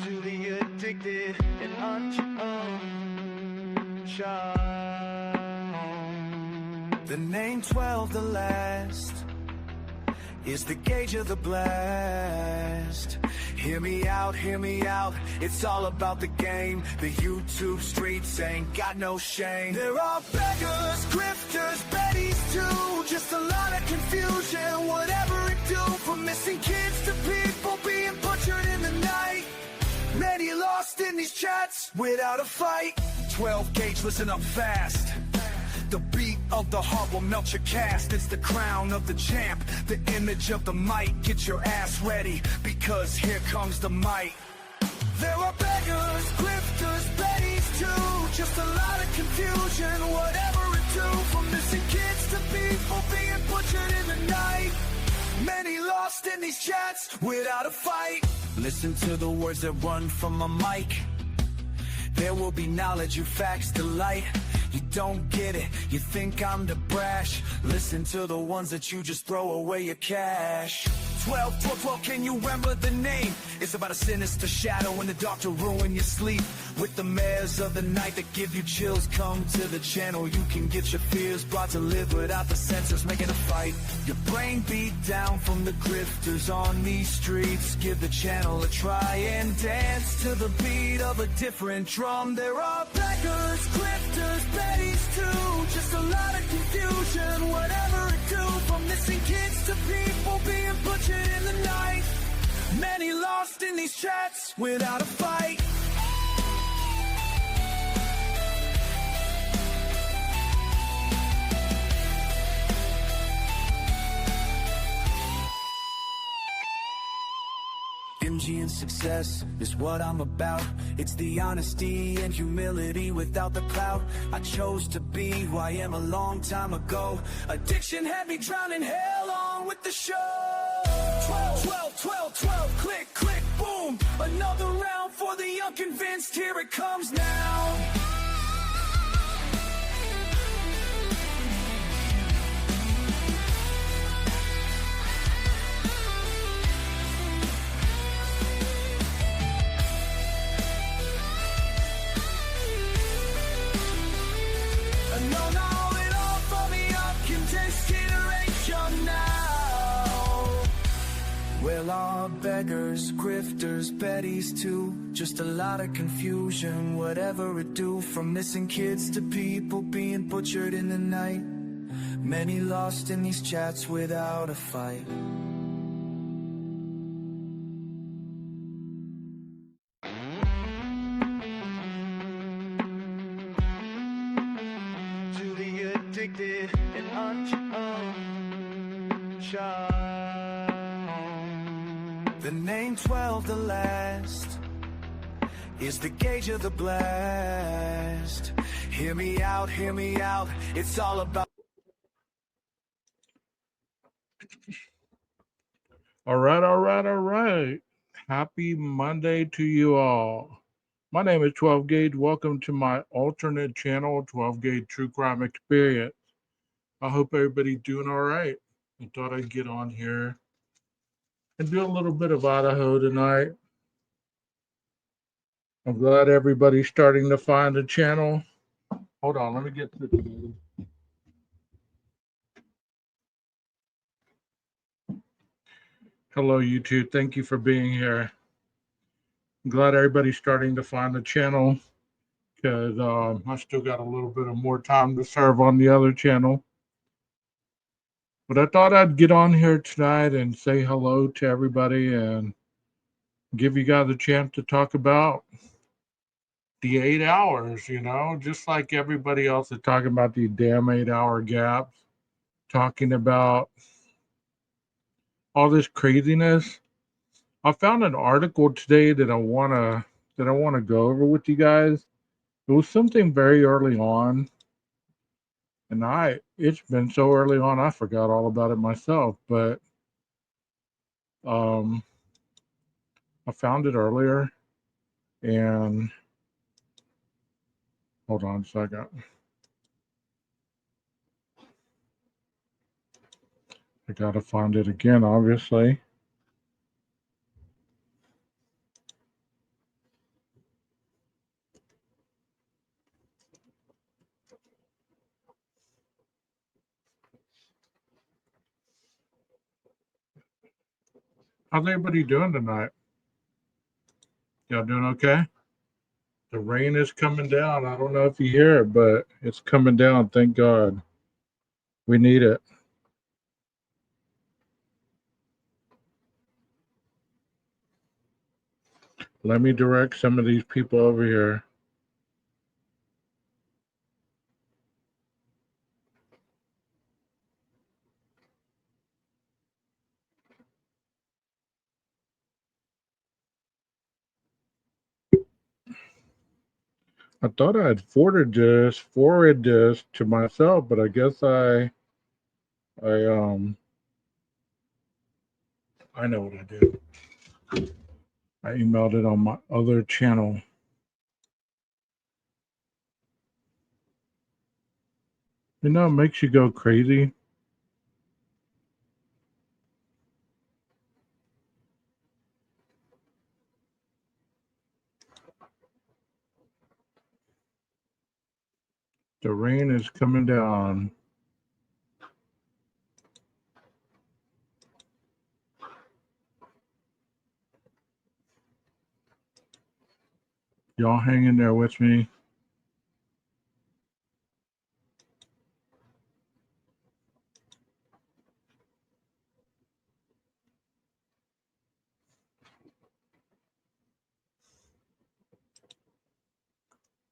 to the addicted and untried. The name 12, the last, is the gauge of the blast. Hear me out, it's all about the game. The YouTube streets ain't got no shame. There are beggars, grifters, betties too. Just a lot of confusion, whatever it do. From missing kids to people being butchered in the night. Many lost in these chats without a fight. 12 gauge, listen up fast. The beat of the heart will melt your cast. It's the crown of the champ, the image of the might. Get your ass ready, because here comes the might. There are beggars, grifters, betties too. Just a lot of confusion, whatever it do. From missing kids to people being butchered in the night. Many lost in these chats without a fight. Listen to the words that run from my mic. There will be knowledge and facts to light. You don't get it, you think I'm the brash. Listen to the ones that you just throw away your cash. 12, 12, 12, can you remember the name? It's about a sinister shadow in the dark to ruin your sleep. With the mares of the night that give you chills, come to the channel. You can get your fears brought to live without the censors making a fight. Your brain beat down from the grifters on these streets. Give the channel a try and dance to the beat of a different drum. There are beggars, grifters, betties too. Just a lot of confusion, whatever it do. From missing kids to people being butchered in the night. Many lost in these chats without a fight. MG and success is what I'm about. It's the honesty and humility without the clout. I chose to be who I am a long time ago. Addiction had me drowning hell on with the show. 12, 12, 12, 12, click, click, boom. Another round for the unconvinced, here it comes now. Well, all beggars, grifters, betties too. Just a lot of confusion, whatever it do. From missing kids to people being butchered in the night. Many lost in these chats without a fight. To the addicted and untried. The name 12, the last, is the gauge of the blast. Hear me out, it's all about. All right. Happy Monday to you all. My name is 12 Gauge. Welcome to my alternate channel, 12 Gauge True Crime Experience. I hope everybody's doing all right. I thought I'd get on here and do a little bit of Idaho tonight. I'm glad everybody's starting to find the channel. Hold on, let me get to the. Hello, YouTube. Thank you for being here. I'm glad everybody's starting to find the channel because I still got a little bit of more time to serve on the other channel. But I thought I'd get on here tonight and say hello to everybody and give you guys a chance to talk about the 8 hours, just like everybody else is talking about these damn 8-hour gaps, talking about all this craziness. I found an article today that I wanna go over with you guys. It was something very early on, and it's been so early on I forgot all about it myself, but I found it earlier, and hold on a second. I gotta find it again, obviously. How's everybody doing tonight? Y'all doing okay? The rain is coming down. I don't know if you hear it, but it's coming down. Thank God. We need it. Let me direct some of these people over here. I thought I had forwarded this to myself, but I guess I I know what I did. I emailed it on my other channel. You know, it makes you go crazy. The rain is coming down. Y'all hang in there with me.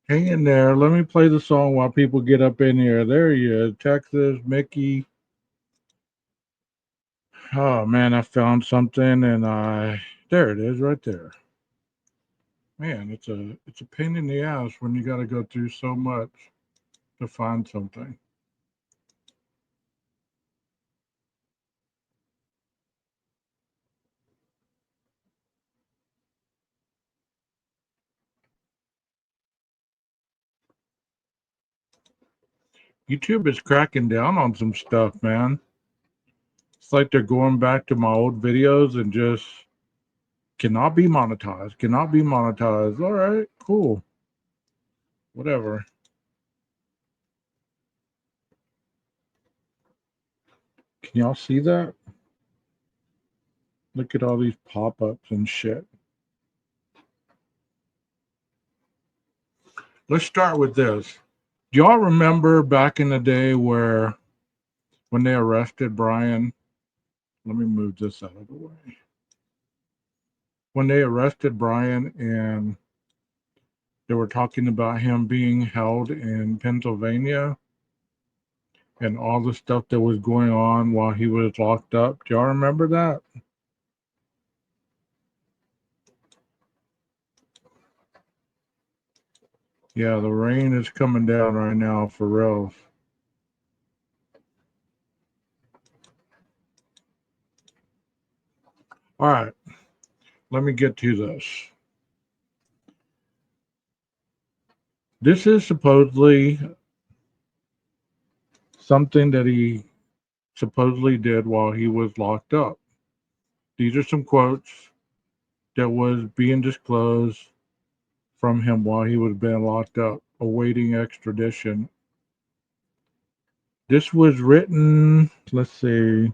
Hang in there. Let me play the song while people get up in here. There he is. Texas, Mickey. Oh man, I found something and there it is right there. Man, it's a pain in the ass when you gotta go through so much to find something. YouTube is cracking down on some stuff, man. It's like they're going back to my old videos and just cannot be monetized. Cannot be monetized. All right, cool. Whatever. Can y'all see that? Look at all these pop-ups and shit. Let's start with this. Do y'all remember back in the day when they arrested Brian? Let me move this out of the way. When they arrested Brian and they were talking about him being held in Pennsylvania and all the stuff that was going on while he was locked up. Do y'all remember that? Yeah, the rain is coming down right now for real. All right, let me get to this. This is supposedly something that he supposedly did while he was locked up. These are some quotes that was being disclosed from him while he was being locked up, awaiting extradition. This was written, let's see,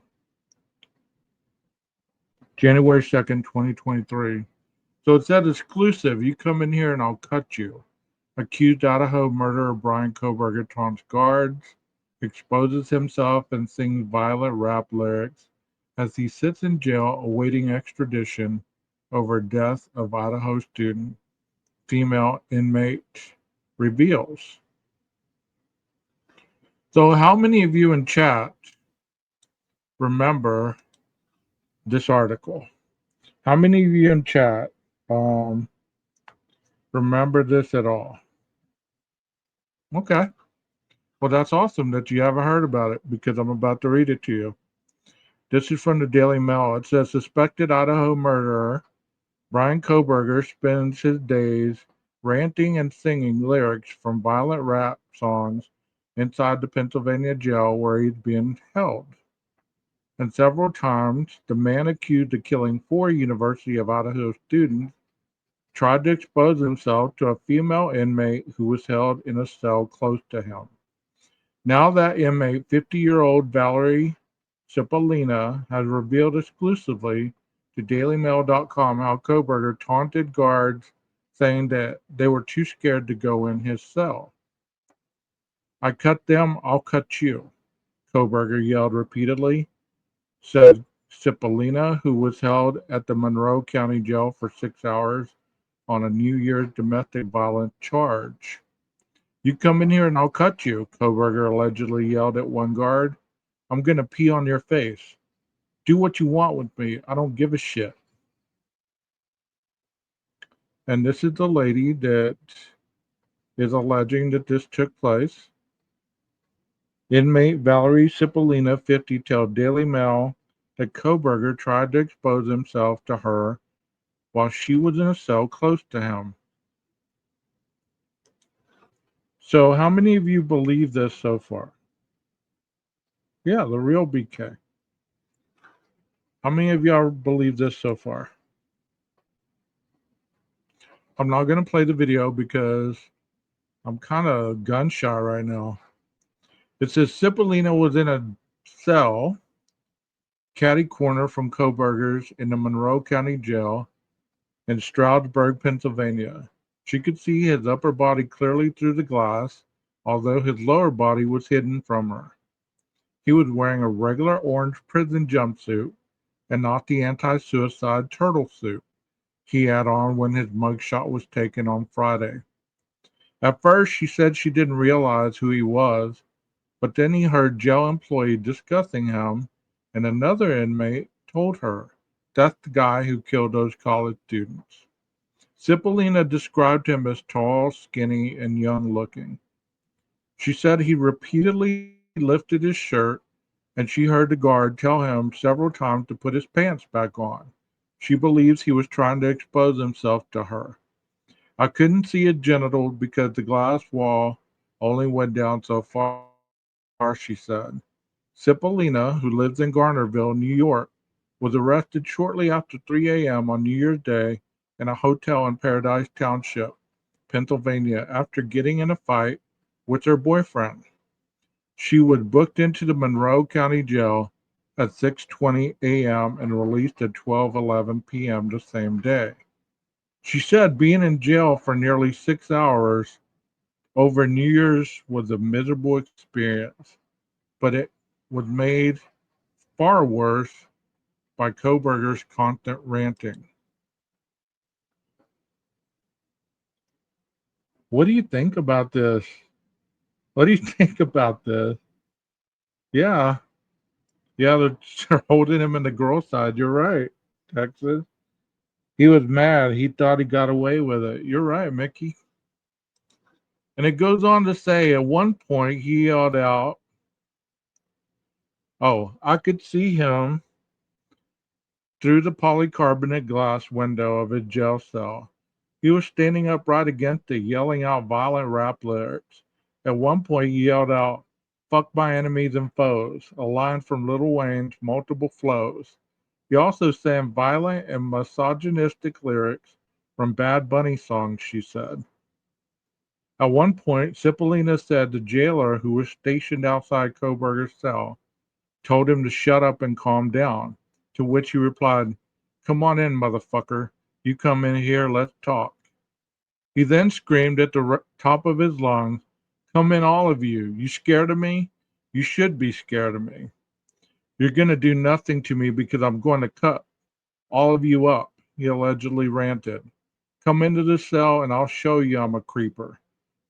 January 2nd, 2023. So it said exclusive. You come in here and I'll cut you. Accused Idaho murderer Bryan Kohberger taunts guards, exposes himself, and sings violent rap lyrics as he sits in jail awaiting extradition over death of Idaho student. Female inmate reveals. So, how many of you in chat remember this article? How many of you in chat remember this at all? Okay. Well, that's awesome that you haven't heard about it because I'm about to read it to you. This is from the Daily Mail. It says suspected Idaho murderer Bryan Kohberger spends his days ranting and singing lyrics from violent rap songs inside the Pennsylvania jail where he's being held. And several times, the man accused of killing 4 University of Idaho students tried to expose himself to a female inmate who was held in a cell close to him. Now that inmate, 50-year-old Valerie Cipollina, has revealed exclusively to DailyMail.com how Kohberger taunted guards, saying that they were too scared to go in his cell. "I cut them, I'll cut you," Kohberger yelled repeatedly, said Cipollina, who was held at the Monroe County Jail for 6 hours on a New Year's domestic violence charge. "You come in here and I'll cut you," Kohberger allegedly yelled at one guard. "I'm going to pee on your face. Do what you want with me. I don't give a shit." And this is the lady that is alleging that this took place. Inmate Valerie Cipollina, 50, told Daily Mail that Kohberger tried to expose himself to her while she was in a cell close to him. So how many of you believe this so far? Yeah, the real BK. How many of y'all believe this so far? I'm not going to play the video because I'm kind of gun shy right now. It says Cipollina was in a cell catty corner from Kohberger's in the Monroe County Jail in Stroudsburg, Pennsylvania. She could see his upper body clearly through the glass, although his lower body was hidden from her. He was wearing a regular orange prison jumpsuit and not the anti-suicide turtle suit he had on when his mugshot was taken on Friday. At first, she said she didn't realize who he was, but then he heard jail employees discussing him, and another inmate told her, "That's the guy who killed those college students." Cipollina described him as tall, skinny, and young-looking. She said he repeatedly lifted his shirt, and she heard the guard tell him several times to put his pants back on. She believes he was trying to expose himself to her. "I couldn't see his genitals because the glass wall only went down so far," she said. Cipollina, who lives in Garnerville, New York, was arrested shortly after 3 a.m. on New Year's Day in a hotel in Paradise Township, Pennsylvania, after getting in a fight with her boyfriend. She was booked into the Monroe County Jail at 6:20 a.m. and released at 12:11 p.m. the same day. She said being in jail for nearly 6 hours over New Year's was a miserable experience, but it was made far worse by Kohberger's constant ranting. What do you think about this? What do you think about this? Yeah. Yeah, they're holding him in the girl side. You're right, Texas. He was mad. He thought he got away with it. You're right, Mickey. And it goes on to say at one point he yelled out, "Oh, I could see him through the polycarbonate glass window of his jail cell. He was standing up right against it, yelling out violent rap lyrics. At one point, he yelled out, 'Fuck my enemies and foes,' a line from Lil Wayne's Multiple Flows. He also sang violent and misogynistic lyrics from Bad Bunny songs," she said. At one point, Cipollina said the jailer who was stationed outside Kohberger's cell told him to shut up and calm down, to which he replied, "Come on in, motherfucker. You come in here, let's talk." He then screamed at the top of his lungs, "Come in, all of you. You scared of me? You should be scared of me. You're going to do nothing to me because I'm going to cut all of you up," he allegedly ranted. "Come into the cell and I'll show you I'm a creeper.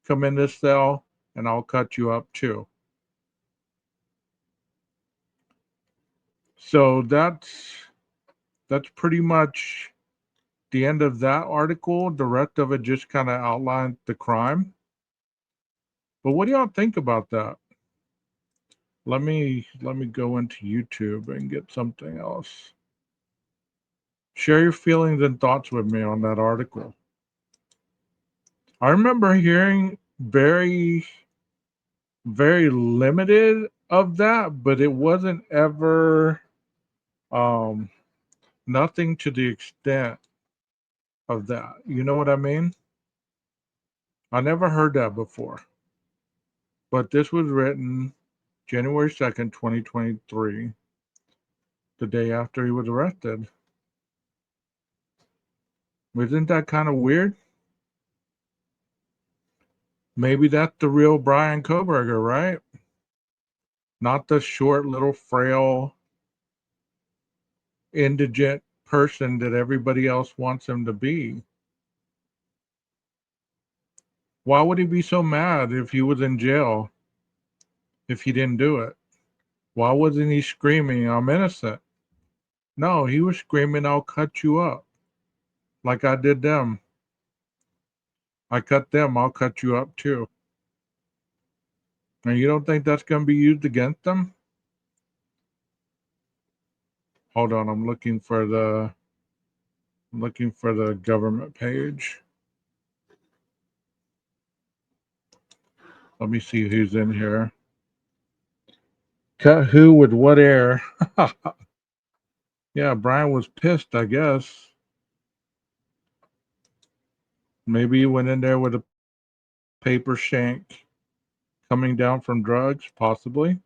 Come in this cell and I'll cut you up too." So that's pretty much the end of that article. The rest of it just kind of outlines the crime. But what do y'all think about that? Let me go into YouTube and get something else. Share your feelings and thoughts with me on that article. I remember hearing very, very limited of that, but it wasn't ever um, nothing to the extent of that. You know what I mean? I never heard that before. But this was written January 2nd, 2023, the day after he was arrested. Isn't that kind of weird? Maybe that's the real Brian Koberger, right? Not the short, little, frail, indigent person that everybody else wants him to be. Why would he be so mad if he was in jail if he didn't do it? Why wasn't he screaming, I'm innocent? No, he was screaming, I'll cut you up. Like I did them. I cut them, I'll cut you up too. And you don't think that's going to be used against them? Hold on, I'm looking for the government page. Let me see who's in here. Cut who with what air? Yeah, Brian was pissed, I guess. Maybe he went in there with a paper shank coming down from drugs, possibly.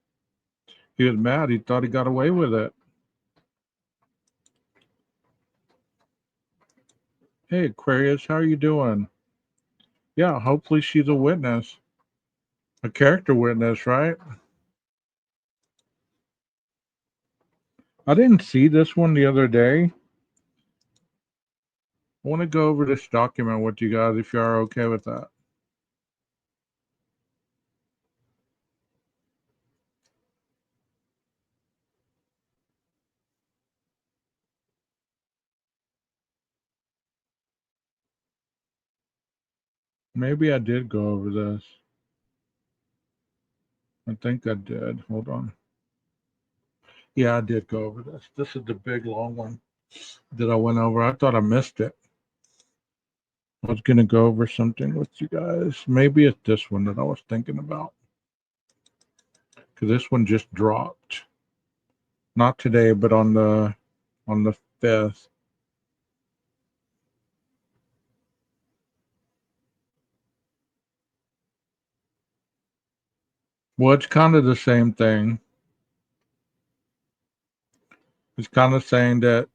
He was mad. He thought he got away with it. Hey, Aquarius, how are you doing? Yeah, hopefully she's a witness. A character witness, right? I didn't see this one the other day. I want to go over this document with you guys if you are okay with that. Maybe I did go over this. I think I did. Hold on. Yeah, I did go over this. This is the big long one that I went over. I thought I missed it. I was going to go over something with you guys. Maybe it's this one that I was thinking about. Because this one just dropped. Not today, but on the 5th. Well, it's kind of the same thing. It's kind of saying that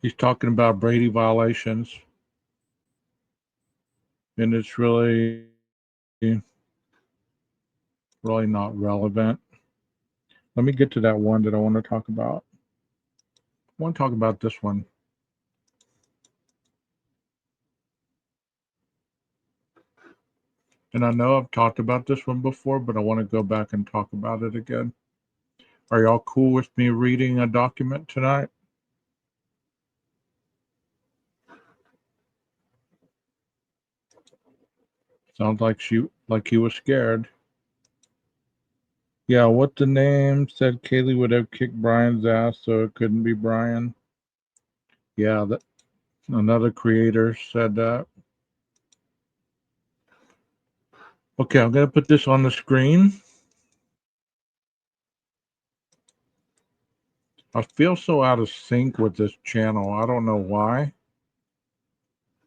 he's talking about Brady violations, and it's really not relevant. Let me get to that one that I want to talk about. I want to talk about this one. And I know I've talked about this one before, but I want to go back and talk about it again. Are y'all cool with me reading a document tonight? Sounds like he was scared. Yeah, what the name said Kaylee would have kicked Brian's ass, so it couldn't be Brian. Yeah, that another creator said that. Okay, I'm gonna put this on the screen. I feel so out of sync with this channel. I don't know why.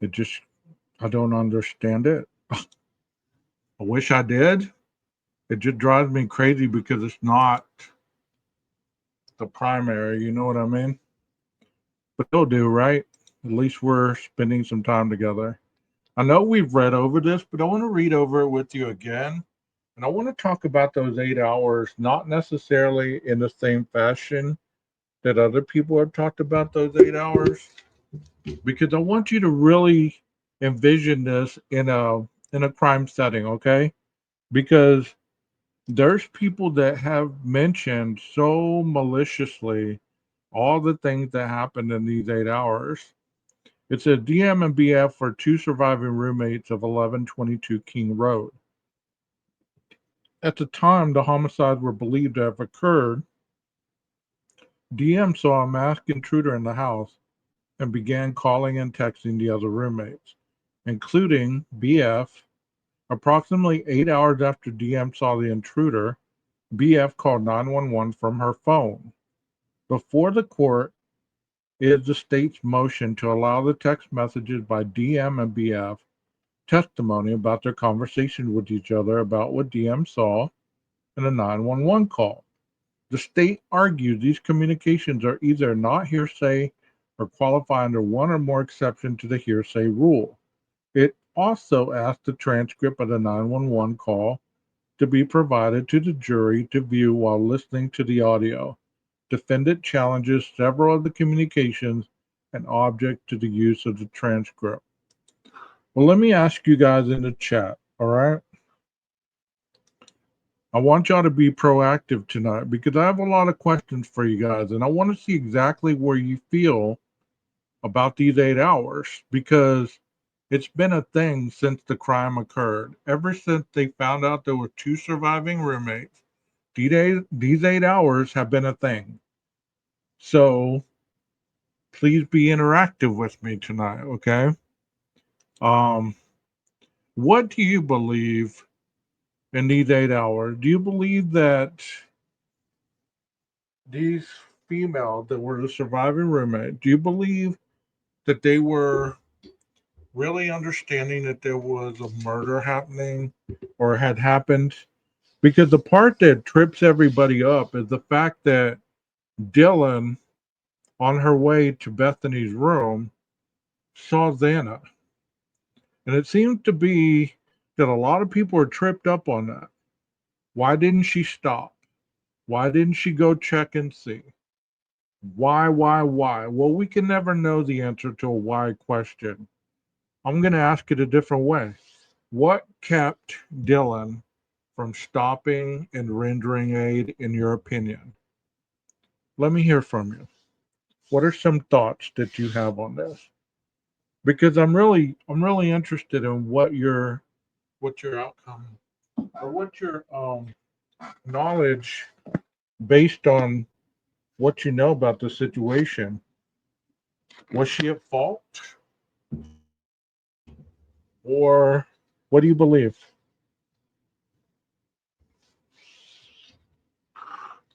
I don't understand it. I wish I did. It just drives me crazy because it's not the primary, you know what I mean? But it'll do, right? At least we're spending some time together. I know we've read over this, but I want to read over it with you again. And I want to talk about those 8 hours, not necessarily in the same fashion that other people have talked about those 8 hours, because I want you to really envision this in a crime setting, okay? Because there's people that have mentioned so maliciously all the things that happened in these 8 hours. It says DM and BF are two surviving roommates of 1122 King Road. At the time the homicides were believed to have occurred, DM saw a masked intruder in the house and began calling and texting the other roommates, including BF. Approximately 8 hours after DM saw the intruder, BF called 911 from her phone. Before the court is the state's motion to allow the text messages by DM and BF testimony about their conversation with each other about what DM saw in a 911 call. The state argues these communications are either not hearsay or qualify under one or more exceptions to the hearsay rule. It also asked the transcript of the 911 call to be provided to the jury to view while listening to the audio. Defendant challenges several of the communications and object to the use of the transcript. Well, let me ask you guys in the chat, all right? I want y'all to be proactive tonight because I have a lot of questions for you guys, and I want to see exactly where you feel about these 8 hours because it's been a thing since the crime occurred. Ever since they found out there were 2 surviving roommates, these 8 hours have been a thing. So please be interactive with me tonight, okay? What do you believe in these 8 hours? Do you believe that these females that were the surviving roommate, do you believe that they were really understanding that there was a murder happening or had happened? Because the part that trips everybody up is the fact that Dylan, on her way to Bethany's room, saw Xana. And it seems to be that a lot of people are tripped up on that. Why didn't she stop? Why didn't she go check and see? Why? Well, we can never know the answer to a why question. I'm going to ask it a different way. What kept Dylan from stopping and rendering aid, in your opinion? Let me hear from you. What are some thoughts that you have on this? Because I'm really interested in what your outcome or what your knowledge based on what you know about the situation. Was she at fault? Or what do you believe?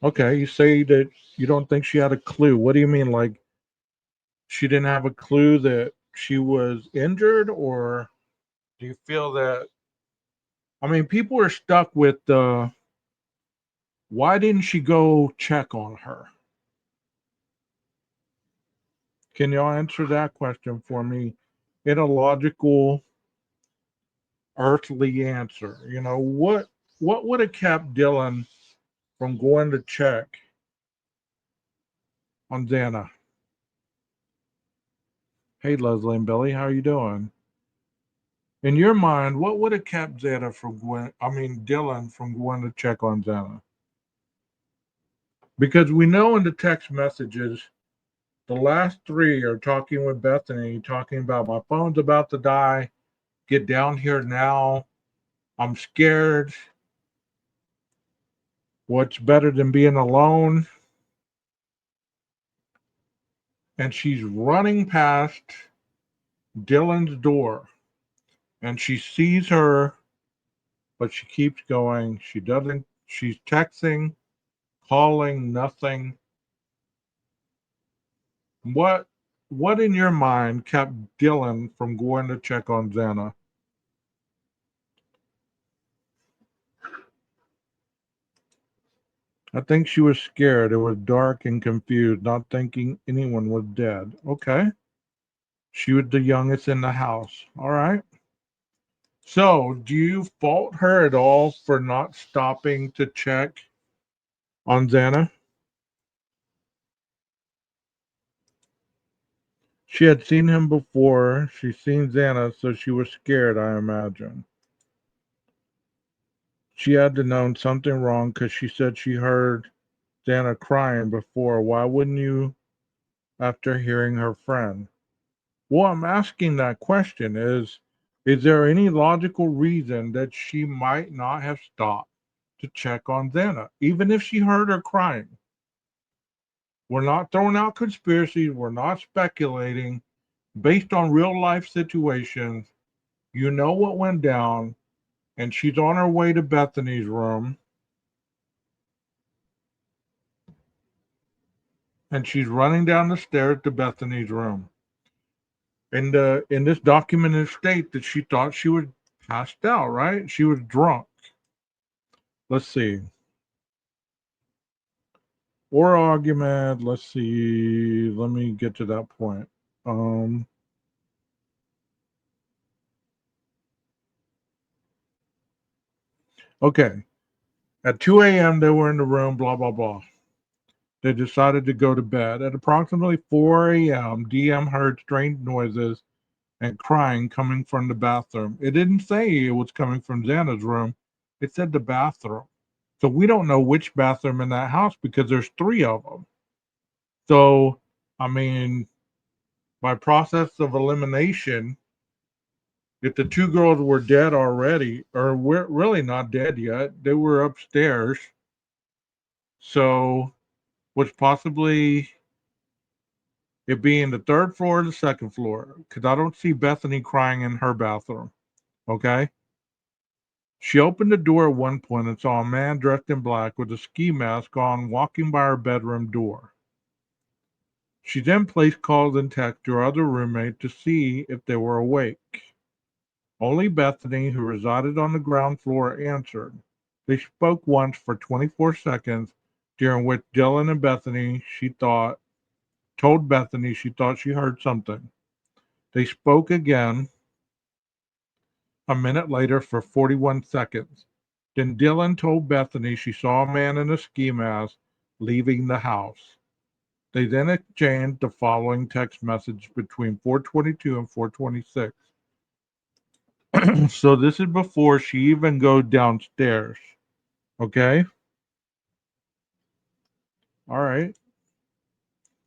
Okay, you say that you don't think she had a clue. What do you mean? Like she didn't have a clue that she was injured? Or do you feel that, I mean, people are stuck with why didn't she go check on her? Can y'all answer that question for me in a logical, earthly answer? You know, what would have kept Dylan from going to check on Xana? Hey, Leslie and Billy, how are you doing? In your mind, what would have kept Dylan from going to check on Xana? Because we know in the text messages, the last 3 are talking with Bethany, talking about my phone's about to die. Get down here now. I'm scared. What's better than being alone? And she's running past Dylan's door. And she sees her, but she keeps going. She's texting, calling, nothing. What in your mind kept Dylan from going to check on Xana? I think she was scared. It was dark and confused, not thinking anyone was dead. Okay. She was the youngest in the house. All right. So, do you fault her at all for not stopping to check on Xana? She had seen him before. She's seen Xana, so she was scared, I imagine. She had to know something wrong because she said she heard Xana crying before. Why wouldn't you after hearing her friend? Well, I'm asking that question is there any logical reason that she might not have stopped to check on Xana, even if she heard her crying? We're not throwing out conspiracies. We're not speculating. Based on real life situations, you know what went down, and she's on her way to Bethany's room, and she's running down the stairs to Bethany's room. And in this documented state that she thought she was passed out, right? She was drunk. Let's see. or argument. Let's see. Let me get to that point. Um, okay. At 2 a.m., they were in the room, blah, blah, blah. They decided to go to bed. At approximately 4 a.m., DM heard strange noises and crying coming from the bathroom. It didn't say it was coming from Xana's room, it said the bathroom. So we don't know which bathroom in that house because there's three of them. So, I mean, by process of elimination, if the two girls were dead already, or were really not dead yet, they were upstairs. So, was possibly it being the third floor or the second floor? Because I don't see Bethany crying in her bathroom. Okay. She opened the door at one point and saw a man dressed in black with a ski mask on walking by her bedroom door. She then placed calls and texts to her other roommate to see if they were awake. Only Bethany, who resided on the ground floor, answered. They spoke once for 24 seconds, during which Dylan and Bethany, told Bethany she thought she heard something. They spoke again a minute later for 41 seconds. Then Dylan told Bethany she saw a man in a ski mask leaving the house. They then exchanged the following text message between 4:22 and 4:26. So this is before she even goes downstairs. Okay? All right.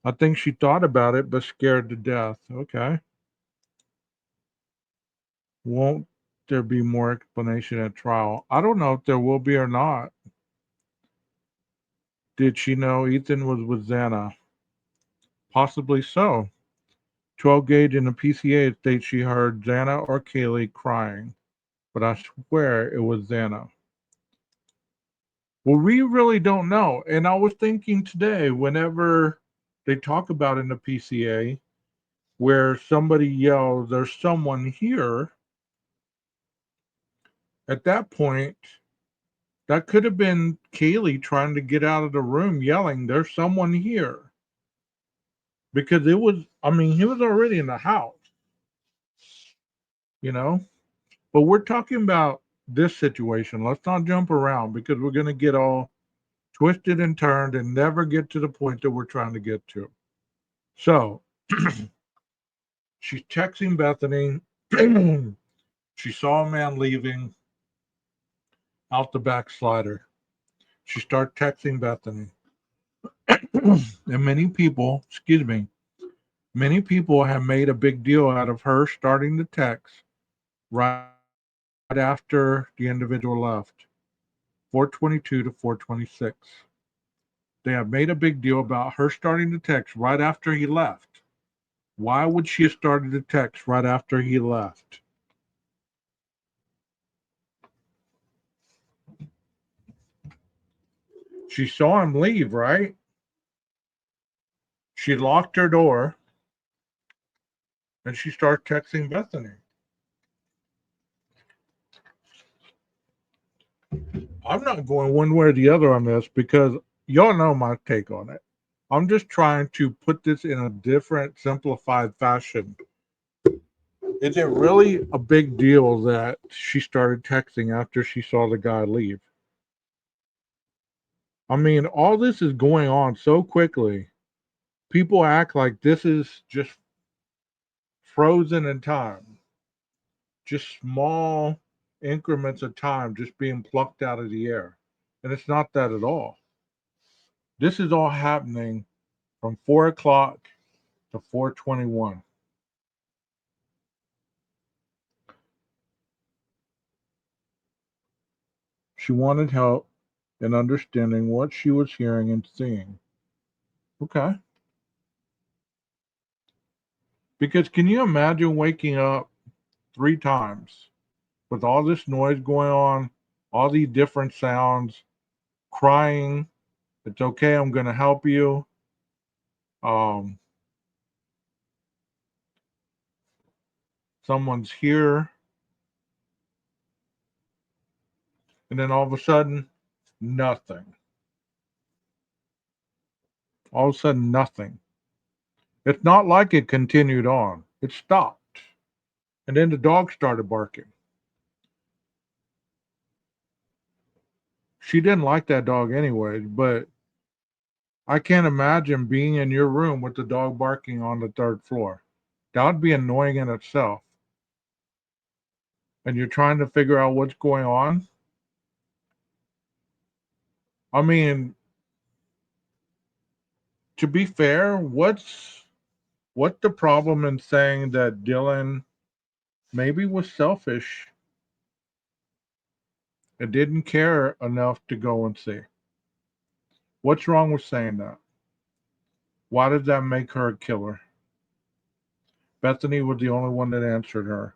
I think she thought about it but scared to death. Okay. Won't there be more explanation at trial? I don't know if there will be or not. Did she know Ethan was with Xana? Possibly so. 12 gauge in the PCA states she heard Xana or Kaylee crying, but I swear it was Xana. Well, we really don't know. And I was thinking today, whenever they talk about in the PCA where somebody yells, "There's someone here," at that point, that could have been Kaylee trying to get out of the room yelling, "There's someone here." Because it was, I mean, he was already in the house, you know? But we're talking about this situation. Let's not jump around because we're going to get all twisted and turned and never get to the point that we're trying to get to. So she's texting Bethany. She saw a man leaving out the back slider. She starts texting Bethany. And many people have made a big deal out of her starting the text right after the individual left, 4:22 to 4:26. They have made a big deal about her starting the text right after he left. Why would she have started the text right after he left? She saw him leave, right? She locked her door and she started texting Bethany. I'm not going one way or the other on this because y'all know my take on it. I'm just trying to put this in a different, simplified fashion. Is it really a big deal that she started texting after she saw the guy leave? I mean, all this is going on so quickly. People act like this is just frozen in time, just small increments of time just being plucked out of the air. And it's not that at all. This is all happening from 4 o'clock to 4:21. She wanted help in understanding what she was hearing and seeing. Okay. Because can you imagine waking up three times with all this noise going on, all these different sounds, crying, "It's okay, I'm going to help you." Um, Someone's here, and then all of a sudden, nothing. All of a sudden, nothing. It's not like it continued on. It stopped. And then the dog started barking. She didn't like that dog anyway, but I can't imagine being in your room with the dog barking on the third floor. That would be annoying in itself. And you're trying to figure out what's going on. I mean, to be fair, what's the problem in saying that Dylan maybe was selfish and didn't care enough to go and see? What's wrong with saying that? Why did that make her a killer? Bethany was the only one that answered her.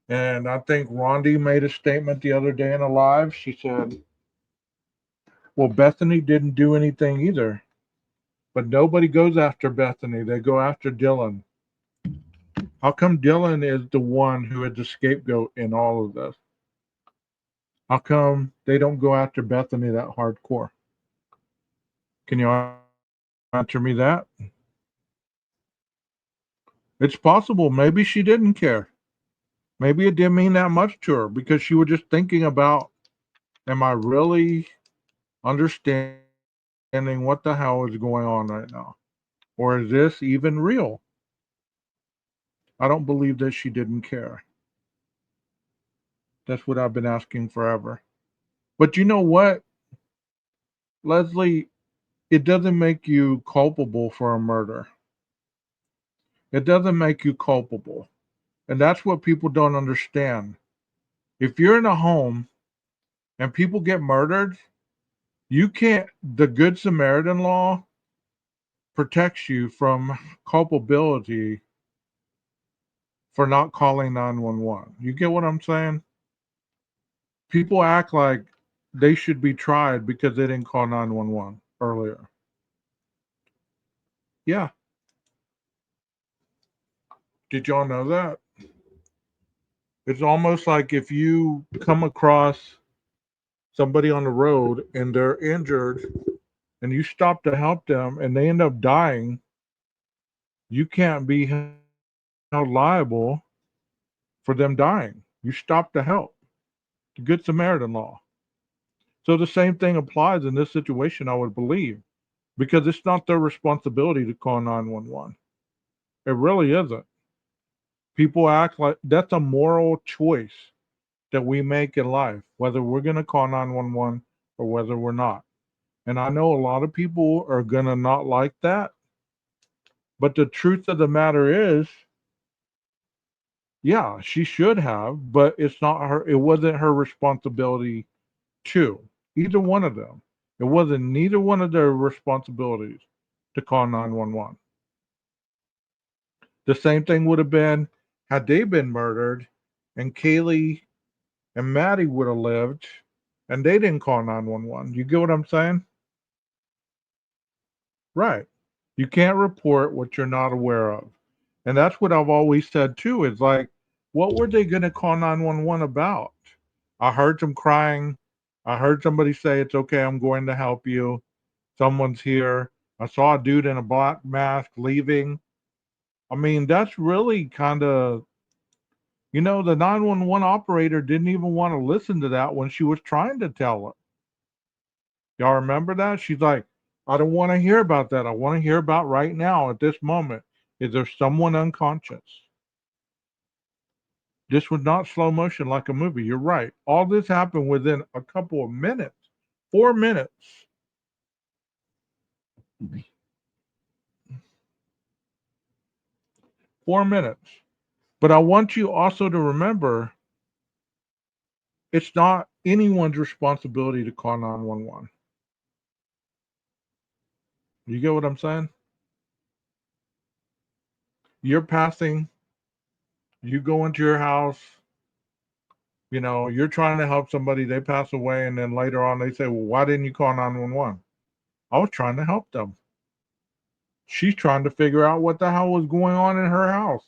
And I think Rondi made a statement the other day in a live. She said, well, Bethany didn't do anything either. But nobody goes after Bethany. They go after Dylan. How come Dylan is the one who is the scapegoat in all of this? How come they don't go after Bethany that hardcore? Can you answer me that? It's possible. Maybe she didn't care. Maybe it didn't mean that much to her because she was just thinking about, am I really understanding what the hell is going on right now? Or is this even real? I don't believe that she didn't care. That's what I've been asking forever. But you know what, Leslie? It doesn't make you culpable for a murder. It doesn't make you culpable. And that's what people don't understand. If you're in a home and people get murdered, you can't, the Good Samaritan law protects you from culpability for not calling 911. You get what I'm saying? People act like they should be tried because they didn't call 911 earlier. Yeah. Did y'all know that? It's almost like if you come across somebody on the road and they're injured and you stop to help them and they end up dying, you can't be held liable for them dying. You stop to help. The Good Samaritan law. So the same thing applies in this situation, I would believe, because it's not their responsibility to call 911. It really isn't. People act like that's a moral choice that we make in life, whether we're going to call 911 or whether we're not. And I know a lot of people are going to not like that. But the truth of the matter is, yeah, she should have, but it's not her. It wasn't her responsibility to either one of them. It wasn't neither one of their responsibilities to call 911. The same thing would have been had they been murdered and Kaylee and Maddie would have lived and they didn't call 911. You get what I'm saying? Right. You can't report what you're not aware of. And that's what I've always said too, is like, what were they going to call 911 about? I heard them crying. I heard somebody say, it's okay, I'm going to help you. Someone's here. I saw a dude in a black mask leaving. I mean, that's really kind of, the 911 operator didn't even want to listen to that when she was trying to tell it. Y'all remember that? She's like, I don't want to hear about that. I want to hear about right now at this moment. Is there someone unconscious? This was not slow motion like a movie. You're right. All this happened within a couple of minutes. 4 minutes. But I want you also to remember it's not anyone's responsibility to call 911. You get what I'm saying? You're passing, you go into your house, you're trying to help somebody, they pass away, and then later on they say, well, why didn't you call 911? I was trying to help them. She's trying to figure out what the hell was going on in her house.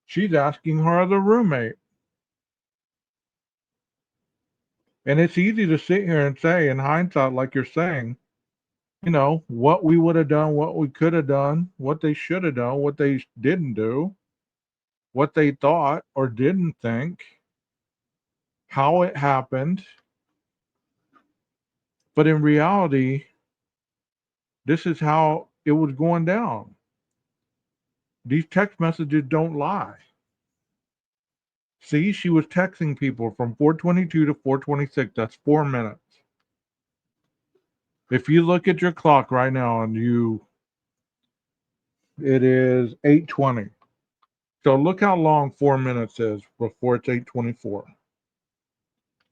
She's asking her other roommate. And it's easy to sit here and say, in hindsight, like you're saying, what we would have done, what we could have done, what they should have done, what they didn't do, what they thought or didn't think, how it happened. But in reality, this is how it was going down. These text messages don't lie. See, she was texting people from 422 to 426. That's 4 minutes. If you look at your clock right now and it is 8:20. So look how long 4 minutes is before it's 8:24.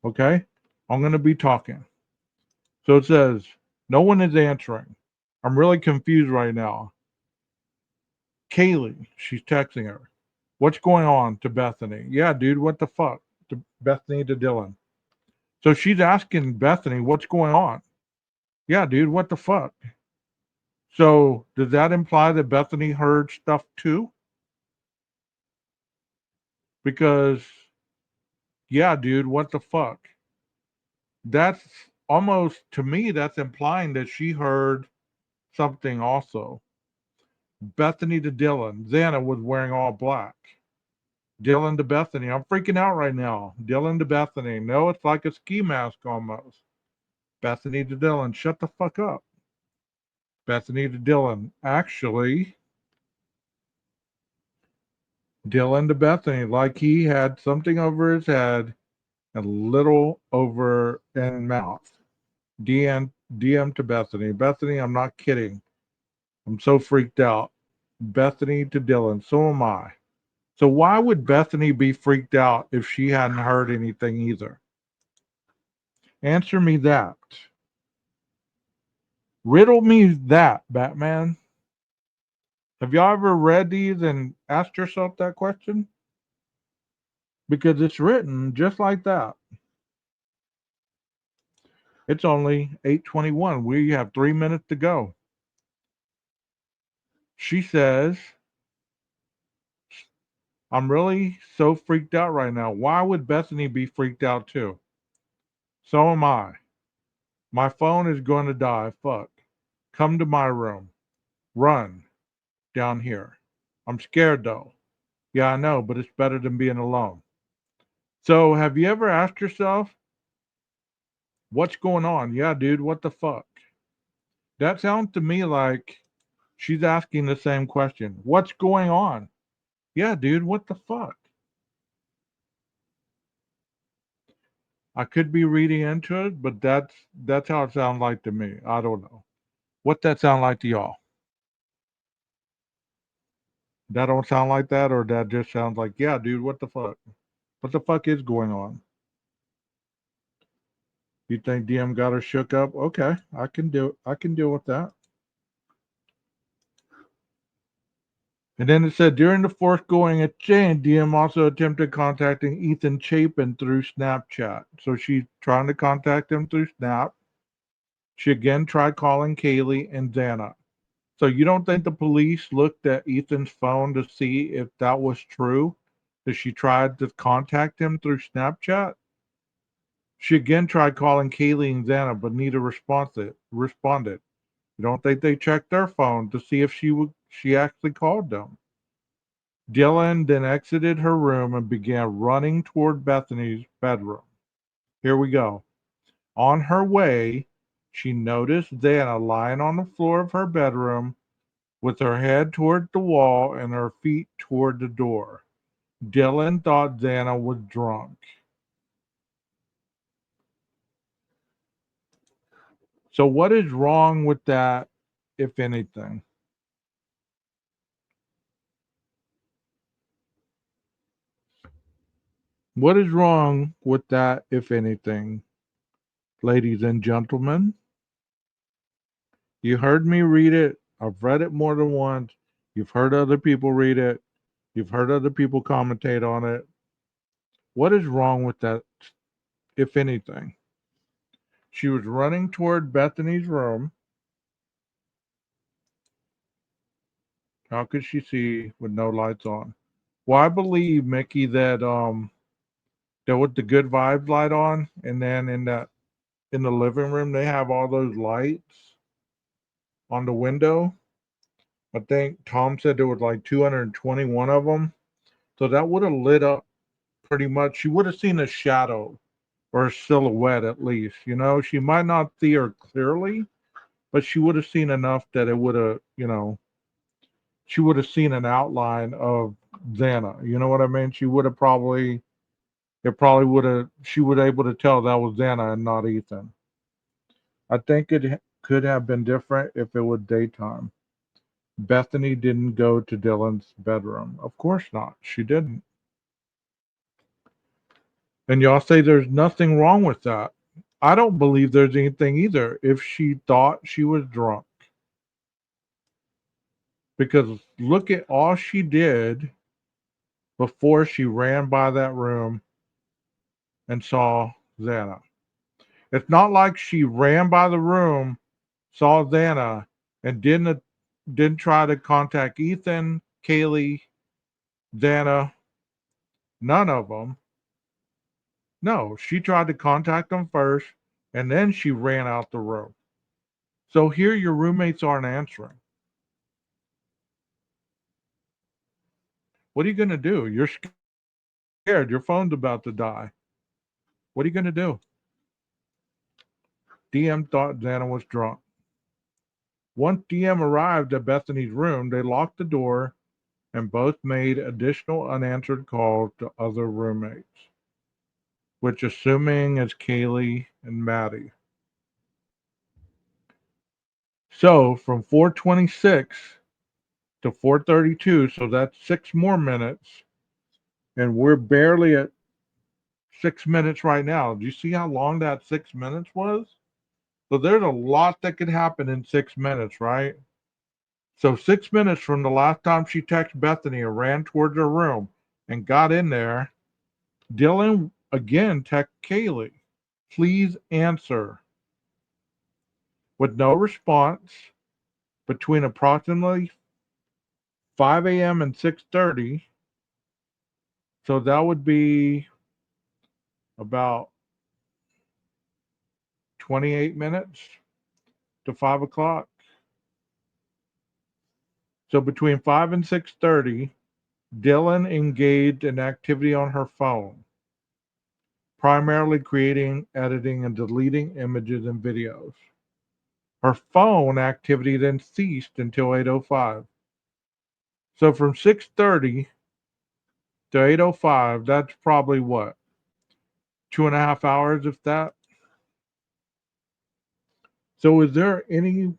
Okay? I'm going to be talking. So it says, no one is answering. I'm really confused right now. Kaylee, she's texting her. What's going on to Bethany? Yeah, dude, what the fuck? To Bethany to Dylan. So she's asking Bethany, what's going on? Yeah, dude, what the fuck? So does that imply that Bethany heard stuff too? Because, yeah, dude, what the fuck? That's almost, to me, that's implying that she heard something also. Bethany to Dylan. Xana was wearing all black. Dylan to Bethany. I'm freaking out right now. Dylan to Bethany. No, it's like a ski mask almost. Bethany to Dylan. Shut the fuck up. Bethany to Dylan. Actually, Dylan to Bethany. Like he had something over his head and a little over in mouth. DM to Bethany. Bethany, I'm not kidding. I'm so freaked out. Bethany to Dylan. So am I. So why would Bethany be freaked out if she hadn't heard anything either? Answer me that. Riddle me that, Batman. Have y'all ever read these and asked yourself that question? Because it's written just like that. It's only 8:21. We have 3 minutes to go. She says, I'm really so freaked out right now. Why would Bethany be freaked out too? So am I. My phone is going to die. Fuck. Come to my room. Run. Down here. I'm scared though. Yeah, I know, but it's better than being alone. So, have you ever asked yourself, what's going on? Yeah, dude, what the fuck? That sounds to me like she's asking the same question. What's going on? Yeah, dude, what the fuck? I could be reading into it, but that's how it sounds like to me. I don't know. What that sound like to y'all? That don't sound like that, or that just sounds like, yeah, dude, what the fuck? What the fuck is going on? You think DM got her shook up? Okay, I can deal with that. And then it said during the foregoing exchange, DM also attempted contacting Ethan Chapin through Snapchat. So she's trying to contact him through Snap. She again tried calling Kaylee and Xana. So you don't think the police looked at Ethan's phone to see if that was true? That she tried to contact him through Snapchat? She again tried calling Kaylee and Xana, but neither responded. You don't think they checked their phone to see if she actually called them? Dylan then exited her room and began running toward Bethany's bedroom. Here we go. On her way, she noticed Xana lying on the floor of her bedroom with her head toward the wall and her feet toward the door. Dylan thought Xana was drunk. So, what is wrong with that, if anything? What is wrong with that, if anything? Ladies and gentlemen, you heard me read it. I've read it more than once. You've heard other people read it. You've heard other people commentate on it. What is wrong with that, if anything? She was running toward Bethany's room. How could she see with no lights on? Well, I believe, Mickey, that that with the good vibes light on, and then in the living room they have all those lights. on the window. I think Tom said there was like 221 of them. So that would have lit up pretty much. She would have seen a shadow or a silhouette at least. She might not see her clearly, but she would have seen enough that it would have, she would have seen an outline of Xana. You know what I mean? She would able to tell that was Xana and not Ethan. I think it could have been different if it was daytime. Bethany didn't go to Dylan's bedroom. Of course not. She didn't. And y'all say there's nothing wrong with that. I don't believe there's anything either if she thought she was drunk. Because look at all she did before she ran by that room and saw Xana. It's not like she ran by the room, saw Xana, and didn't try to contact Ethan, Kaylee, Xana, none of them. No, she tried to contact them first, and then she ran out the room. So here your roommates aren't answering. What are you going to do? You're scared. Your phone's about to die. What are you going to do? DM thought Xana was drunk. Once DM arrived at Bethany's room, they locked the door and both made additional unanswered calls to other roommates, which assuming is Kaylee and Maddie. So from 4:26 to 4:32, so that's 6 more minutes, and we're barely at 6 minutes right now. Do you see how long that 6 minutes was? So there's a lot that could happen in 6 minutes, right? So 6 minutes from the last time she texted Bethany and ran towards her room and got in there, Dylan again texted Kaylee, please answer. With no response between approximately 5 a.m. and 6:30. So that would be about 28 minutes to 5 o'clock. So between 5 and 6:30, Dylan engaged in activity on her phone, primarily creating, editing, and deleting images and videos. Her phone activity then ceased until 8:05. So from 6:30 to 8:05, that's probably what? 2.5 hours, if that. So is there any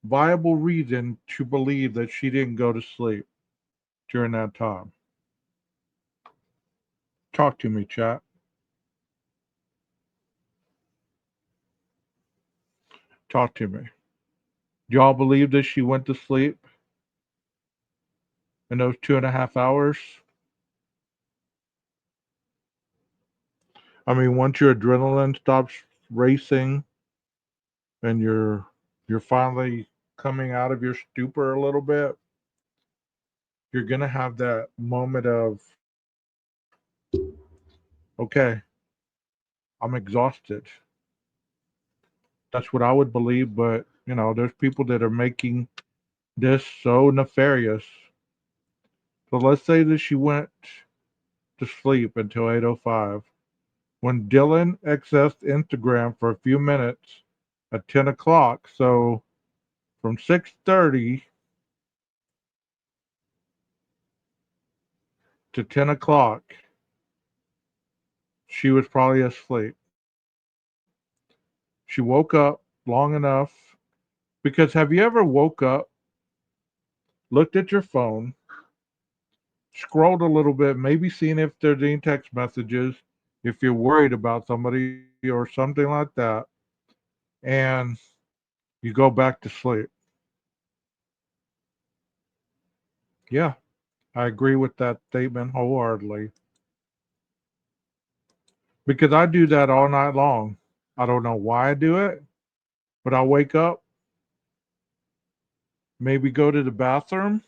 viable reason to believe that she didn't go to sleep during that time? Talk to me, chat. Talk to me. Do y'all believe that she went to sleep in those 2.5 hours? I mean, once your adrenaline stops racing and you're finally coming out of your stupor a little bit, you're gonna have that moment of, okay, I'm exhausted. That's what I would believe, but there's people that are making this so nefarious. So let's say that she went to sleep until 8:05. When Dylan accessed Instagram for a few minutes at 10 o'clock, so from 6:30 to 10 o'clock, she was probably asleep. She woke up long enough, because have you ever woke up, looked at your phone, scrolled a little bit, maybe seen if there's any text messages, if you're worried about somebody or something like that, and you go back to sleep? Yeah, I agree with that statement wholeheartedly. Because I do that all night long. I don't know why I do it, but I'll wake up, maybe go to the bathroom.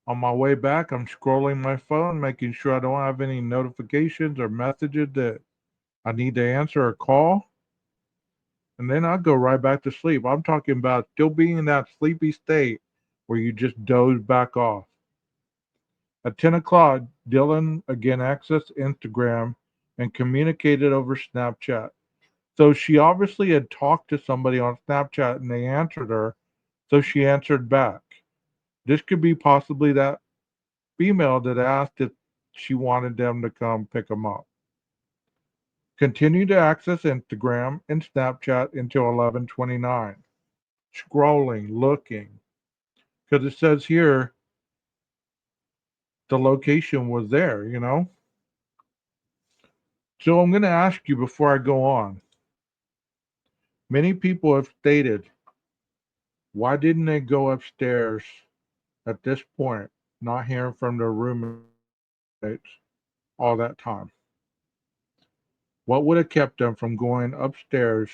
On my way back, I'm scrolling my phone, making sure I don't have any notifications or messages that I need to answer or call. and then I'll go right back to sleep. I'm talking about still being in that sleepy state where you just doze back off. At 10 o'clock, Dylan again accessed Instagram and communicated over Snapchat. So she obviously had talked to somebody on Snapchat and they answered her, so she answered back. This could be possibly that female that asked if she wanted them to come pick them up. Continued to access Instagram and Snapchat until 11:29. Scrolling, looking, because it says here the location was there. So I'm going to ask you before I go on. Many people have stated, why didn't they go upstairs at this point, not hearing from their roommates all that time? What would have kept them from going upstairs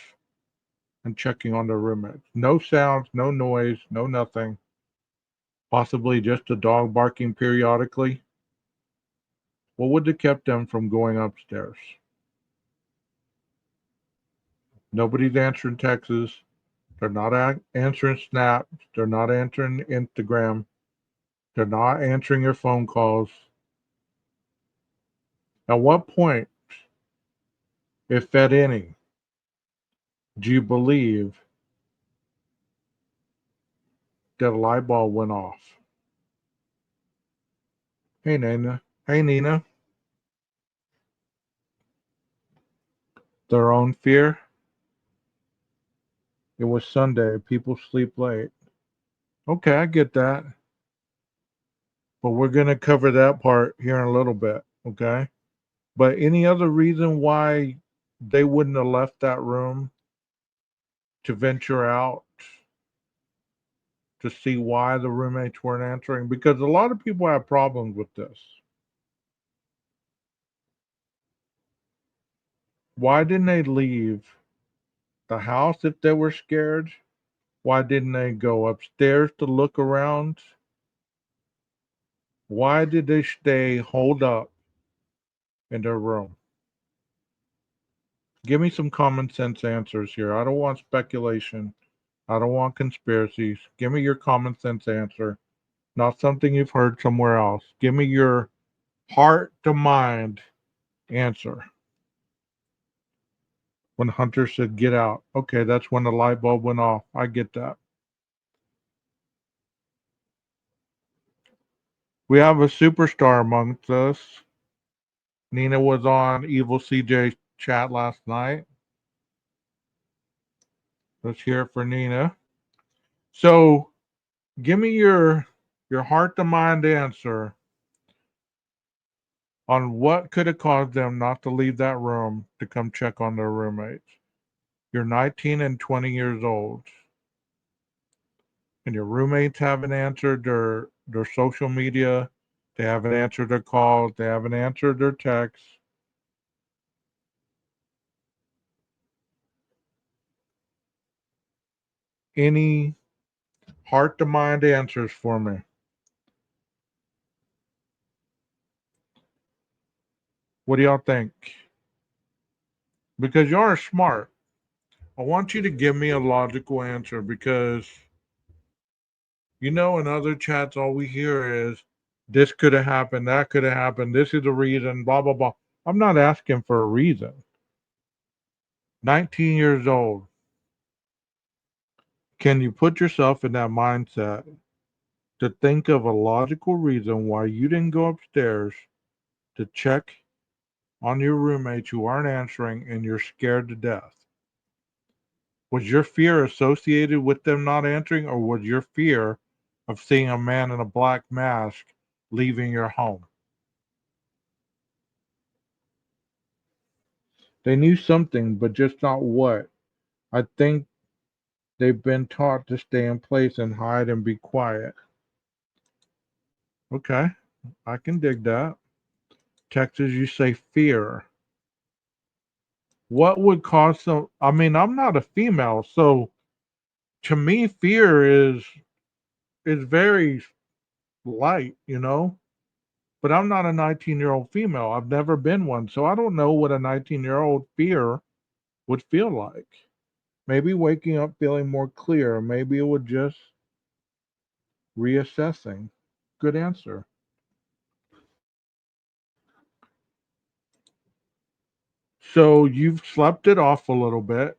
and checking on their roommates? No sounds, no noise, no nothing. Possibly just a dog barking periodically. What would have kept them from going upstairs? Nobody's answering texts. They're not answering snaps. They're not answering Instagram. They're not answering your phone calls. At what point, if at any, do you believe that a light bulb went off? Hey, Nina. Hey, Nina. Their own fear. It was Sunday. People sleep late. Okay, I get that. But we're going to cover that part here in a little bit. Okay. But any other reason why they wouldn't have left that room to venture out to see why the roommates weren't answering? Because a lot of people have problems with this. Why didn't they leave the house if they were scared? Why didn't they go upstairs to look around? Why did they stay holed up in their room? Give me some common sense answers here. I don't want speculation. I don't want conspiracies. Give me your common sense answer, not something you've heard somewhere else. Give me your heart to mind answer. When Hunter said, get out. Okay, that's when the light bulb went off. I get that. We have a superstar amongst us. Nina was on Evil CJ's chat last night. Let's hear it for Nina. So, give me your heart to mind answer on what could have caused them not to leave that room to come check on their roommates. You're 19 and 20 years old, and your roommates haven't answered their social media. They haven't answered their calls. They haven't answered their texts. Any heart to mind answers for me? What do y'all think? Because y'all are smart. I want you to give me a logical answer because, in other chats, all we hear is this could have happened, that could have happened, this is the reason, blah, blah, blah. I'm not asking for a reason. 19 years old. Can you put yourself in that mindset to think of a logical reason why you didn't go upstairs to check on your roommates who aren't answering and you're scared to death? Was your fear associated with them not answering, or was your fear of seeing a man in a black mask leaving your home? They knew something, but just not what. I think they've been taught to stay in place and hide and be quiet. Okay, I can dig that. Texas, you say fear. What would cause some? I mean, I'm not a female, so to me, fear is very light. But I'm not a 19-year-old female. I've never been one, so I don't know what a 19-year-old fear would feel like. Maybe waking up feeling more clear. Maybe it was just reassessing. Good answer. So you've slept it off a little bit.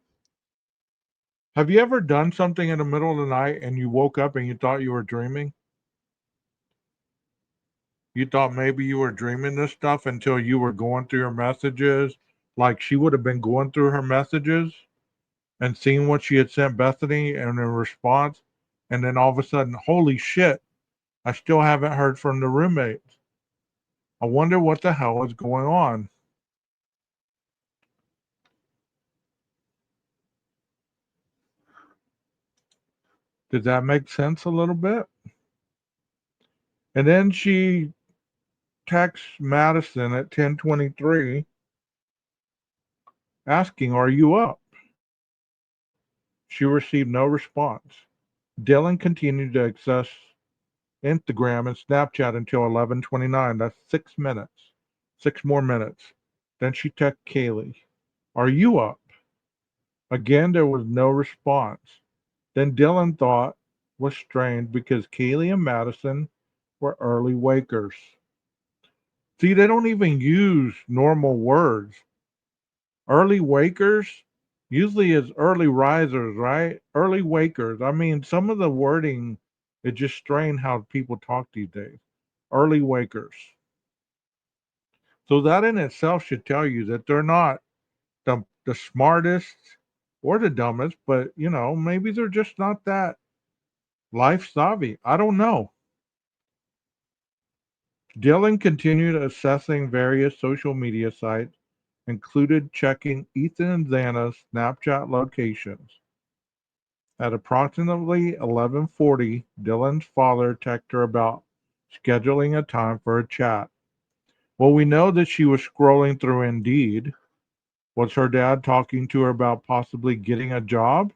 Have you ever done something in the middle of the night and you woke up and you thought you were dreaming? You thought maybe you were dreaming this stuff until you were going through your messages. Like she would have been going through her messages and seeing what she had sent Bethany and in response. And then all of a sudden, holy shit, I still haven't heard from the roommates. I wonder what the hell is going on. Did that make sense a little bit? And then she texts Madison at 10:23 asking, "Are you up?" She received no response. Dylan continued to access Instagram and Snapchat until 11:29. That's 6 minutes. 6 more minutes. Then she texted Kaylee, "Are you up?" Again, there was no response. Then Dylan thought was strange because Kaylee and Madison were early wakers. See, they don't even use normal words. Early wakers usually is early risers, right? Early wakers. I mean, some of the wording is just strange how people talk these days. Early wakers. So that in itself should tell you that they're not the smartest or the dumbest, but maybe they're just not that life savvy. I don't know. Dylan continued assessing various social media sites, included checking Ethan and Xana's Snapchat locations. At approximately 11:40, Dylan's father texted her about scheduling a time for a chat. Well, we know that she was scrolling through Indeed. Was her dad talking to her about possibly getting a job?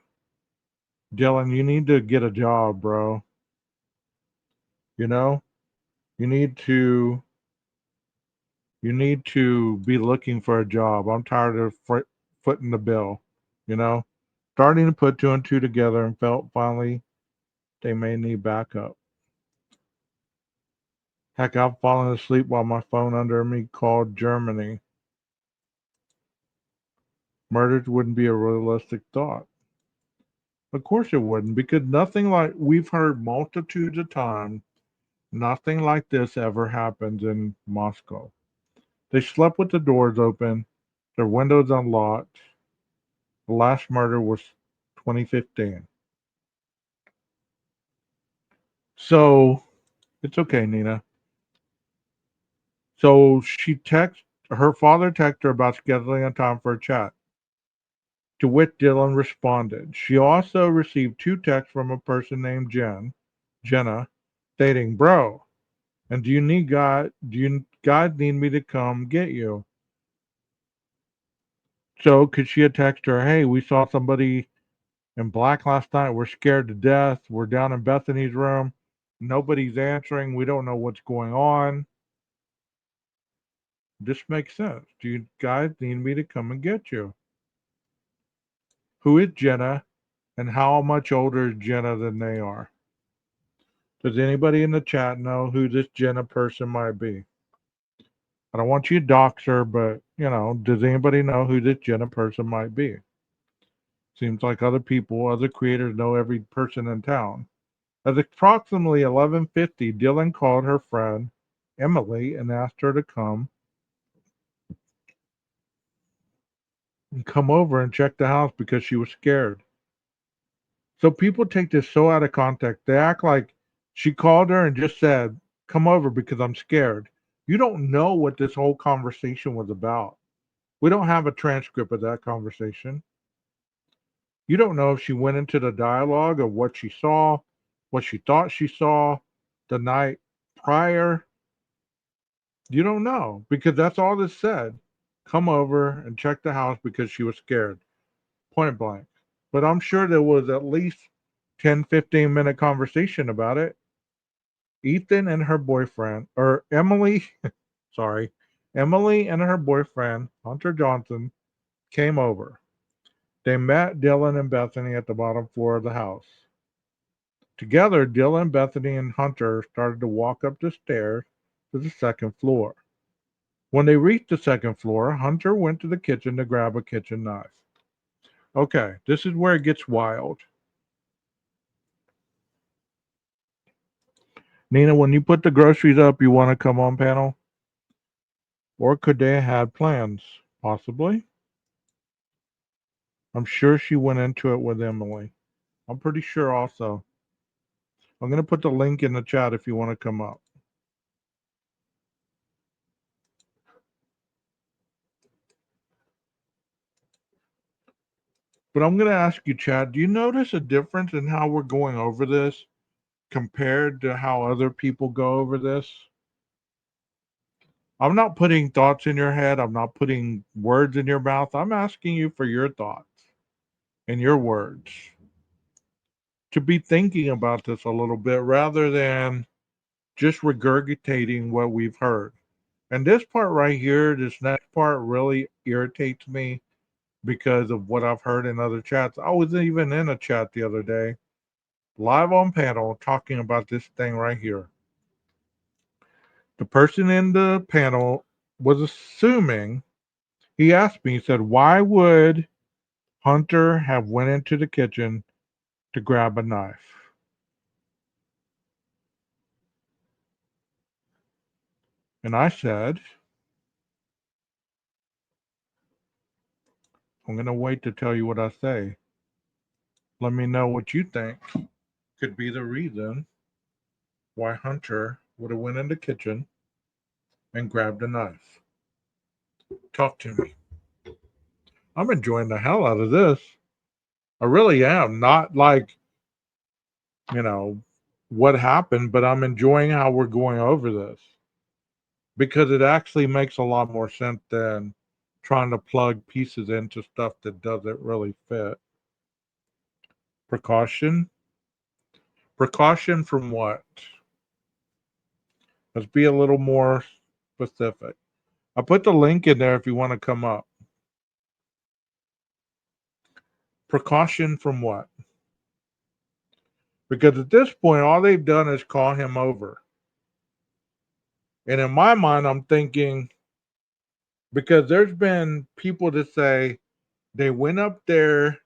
Dylan, you need to get a job, bro. You know, you need to you need to be looking for a job. I'm tired of footing the bill. You know, starting to put two and two together and felt finally they may need backup. Heck, I've fallen asleep while my phone under me called Germany. Murders wouldn't be a realistic thought. Of course it wouldn't, because nothing like we've heard multitudes of times, nothing like this ever happens in Moscow. They slept with the doors open, their windows unlocked. The last murder was 2015. So it's okay, Nina. So her father texted her about scheduling a time for a chat. To which Dylan responded. She also received two texts from a person named Jenna, stating, "Bro, and do you guys need me to come get you?" So could she have texted her, "Hey, we saw somebody in black last night. We're scared to death. We're down in Bethany's room. Nobody's answering. We don't know what's going on. This makes sense. Do you guys need me to come and get you?" Who is Jenna, and how much older is Jenna than they are? Does anybody in the chat know who this Jenna person might be? I don't want you to dox her, but does anybody know who this Jenna person might be? Seems like other creators know every person in town. At approximately 11:50, Dylan called her friend Emily and asked her to come over and check the house because she was scared. So people take this so out of context. They act like she called her and just said, "Come over because I'm scared." You don't know what this whole conversation was about. We don't have a transcript of that conversation. You don't know if she went into the dialogue of what she saw, what she thought she saw the night prior. You don't know because that's all this said. Come over and check the house because she was scared. Point blank. But I'm sure there was at least 10, 15-minute conversation about it. Ethan and her boyfriend, or Emily, sorry, Emily and her boyfriend, Hunter Johnson, came over. They met Dylan and Bethany at the bottom floor of the house. Together, Dylan, Bethany, and Hunter started to walk up the stairs to the second floor. When they reached the second floor, Hunter went to the kitchen to grab a kitchen knife. Okay, this is where it gets wild. Nina, when you put the groceries up, you want to come on panel? Or could they have had plans? Possibly. I'm sure she went into it with Emily. I'm pretty sure also. I'm going to put the link in the chat if you want to come up. But I'm going to ask you, Chad, do you notice a difference in how we're going over this compared to how other people go over this? I'm not putting thoughts in your head. I'm not putting words in your mouth. I'm asking you for your thoughts and your words to be thinking about this a little bit rather than just regurgitating what we've heard. And this part right here, this next part really irritates me because of what I've heard in other chats. I was even in a chat the other day, live on panel, talking about this thing right here. The person in the panel was assuming, he asked me, he said, why would Hunter have went into the kitchen to grab a knife? And I said, I'm going to wait to tell you what I say. Let me know what you think could be the reason why Hunter would have went in the kitchen and grabbed a knife. Talk to me. I'm enjoying the hell out of this. I really am. Not like, you know, what happened, but I'm enjoying how we're going over this because it actually makes a lot more sense than trying to plug pieces into stuff that doesn't really fit. Precaution? Precaution from what? Let's be a little more specific. I put the link in there if you want to come up. Precaution from what? Because at this point, all they've done is call him over. And in my mind, I'm thinking, because there's been people that say they went up there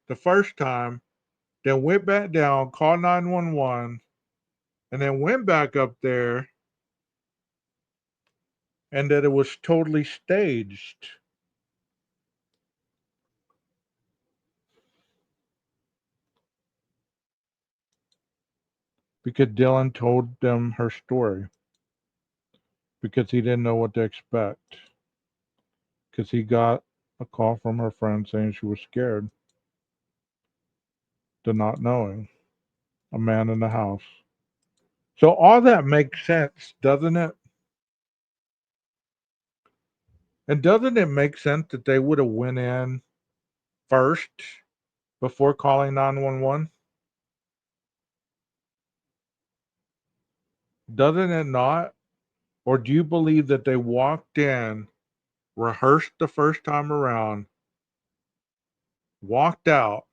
the first time, then went back down, called 911, and then went back up there, and that it was totally staged. Because Dylan told them her story. Because he didn't know what to expect. Because he got a call from her friend saying she was scared. To not knowing a man in the house. So all that makes sense, doesn't it? And doesn't it make sense that they would have went in first before calling 911? Doesn't it not? Or do you believe that they walked in, rehearsed the first time around, walked out,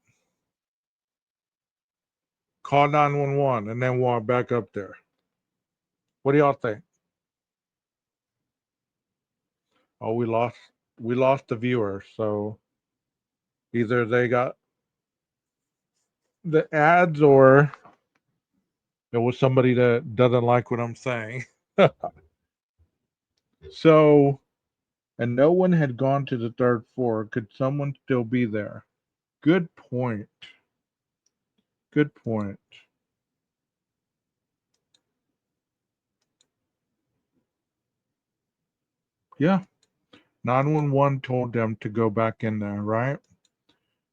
called 911, and then walked back up there? What do y'all think? Oh, we lost the viewer, so either they got the ads or there was somebody that doesn't like what I'm saying. So, and no one had gone to the third floor. Could someone still be there? Good point. Good point. Yeah. 911 told them to go back in there, right?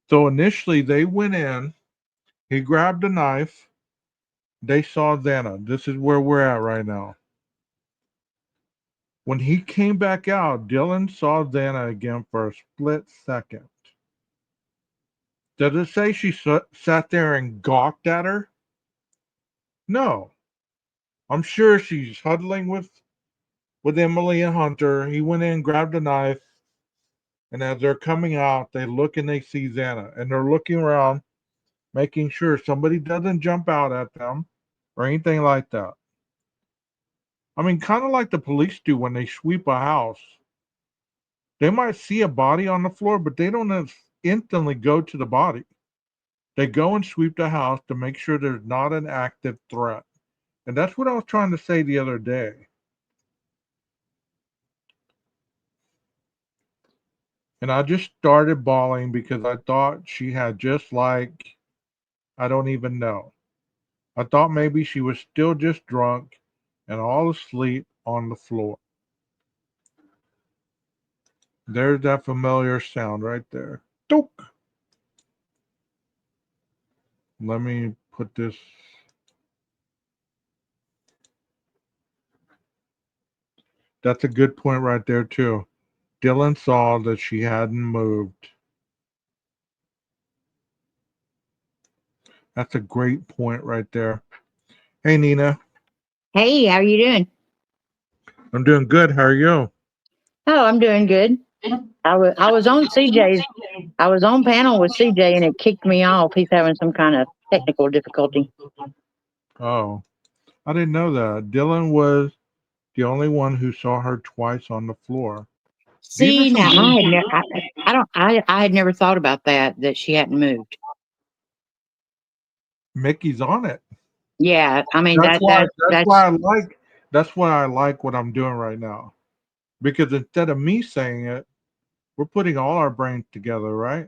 So initially they went in, he grabbed a knife, they saw Xana. This is where we're at right now. When he came back out, Dylan saw Xana again for a split second. Does it say she sat there and gawked at her? No. I'm sure she's huddling with Emily and Hunter. He went in, grabbed a knife, And as they're coming out, they look and they see Xana, and they're looking around, making sure somebody doesn't jump out at them or anything like that. I mean, kind of like the police do when they sweep a house. They might see a body on the floor, but they don't instantly go to the body. They go and sweep the house to make sure there's not an active threat. And that's what I was trying to say the other day. And I just started bawling because I thought she had just like, I don't even know. I thought maybe she was still just drunk and all asleep on the floor. There's that familiar sound right there. Dook. Let me put this. That's a good point right there, too. Dylan saw that she hadn't moved. That's a great point right there. Hey, Nina. Hey, how are you doing? I'm doing good. How are you? Oh, I'm doing good. I was on CJ's. I was on panel with CJ, and it kicked me off. He's having some kind of technical difficulty. Oh, I didn't know that. Dylan was the only one who saw her twice on the floor. These are See, some now really. I had never thought about that she hadn't moved. Mickey's on it. Yeah, I mean That's why. That's that's why I like. That's why I like what I'm doing right now. Because instead of me saying it, we're putting all our brains together, right?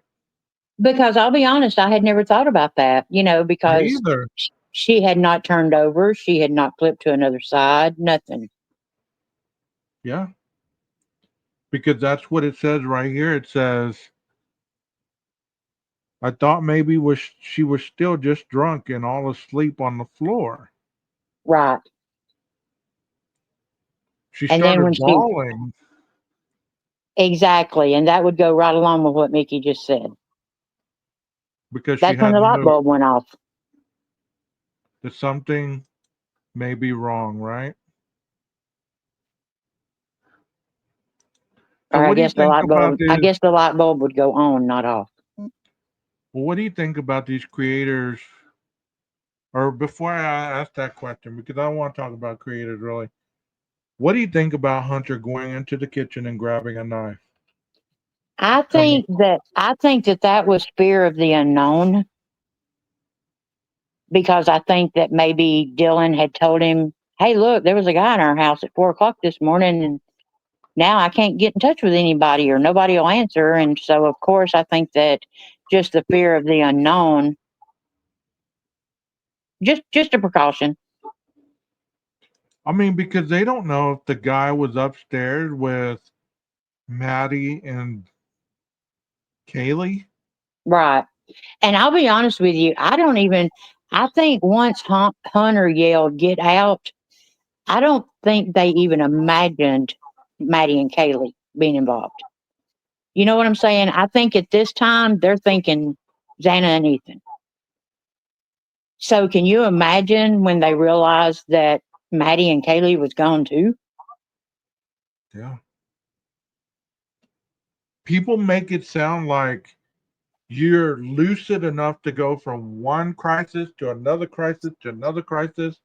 because I'll be honest, I had never thought about that. Me Because either. she had not turned over, she had not flipped to another side, nothing. Yeah. Because that's what it says right here. It says, I thought maybe she was still just drunk and all asleep on the floor. Right. She And then when started she bawling exactly, and that would go right along with what Mickey just said. because she That's when the hadn't light moved. bulb went off. That something may be wrong, right? So Or I what do you guess the think light about bulb I this? guess the light bulb would go on, not off. Well, what do you think about these creators? Or before I ask that question, because I want to talk about creators really. What do you think about Hunter going into the kitchen and grabbing a knife? Coming. I think that that was fear of the unknown, because I think that maybe Dylan had told him, "Hey, look, there was a guy in our house at 4 o'clock this morning, and now I can't get in touch with anybody, or nobody will answer." And so, of course, I think that just the fear of the unknown, just a precaution. I mean, because they don't know if the guy was upstairs with Maddie and Kaylee. Right. And I'll be honest with you, I think once Hunter yelled, "Get out," I don't think they even imagined Maddie and Kaylee being involved. You know what I'm saying? I think at this time they're thinking Xana and Ethan. So can you imagine when they realized that Maddie and Kaylee was gone too? Yeah. People make it sound like you're lucid enough to go from one crisis to another crisis to another crisis.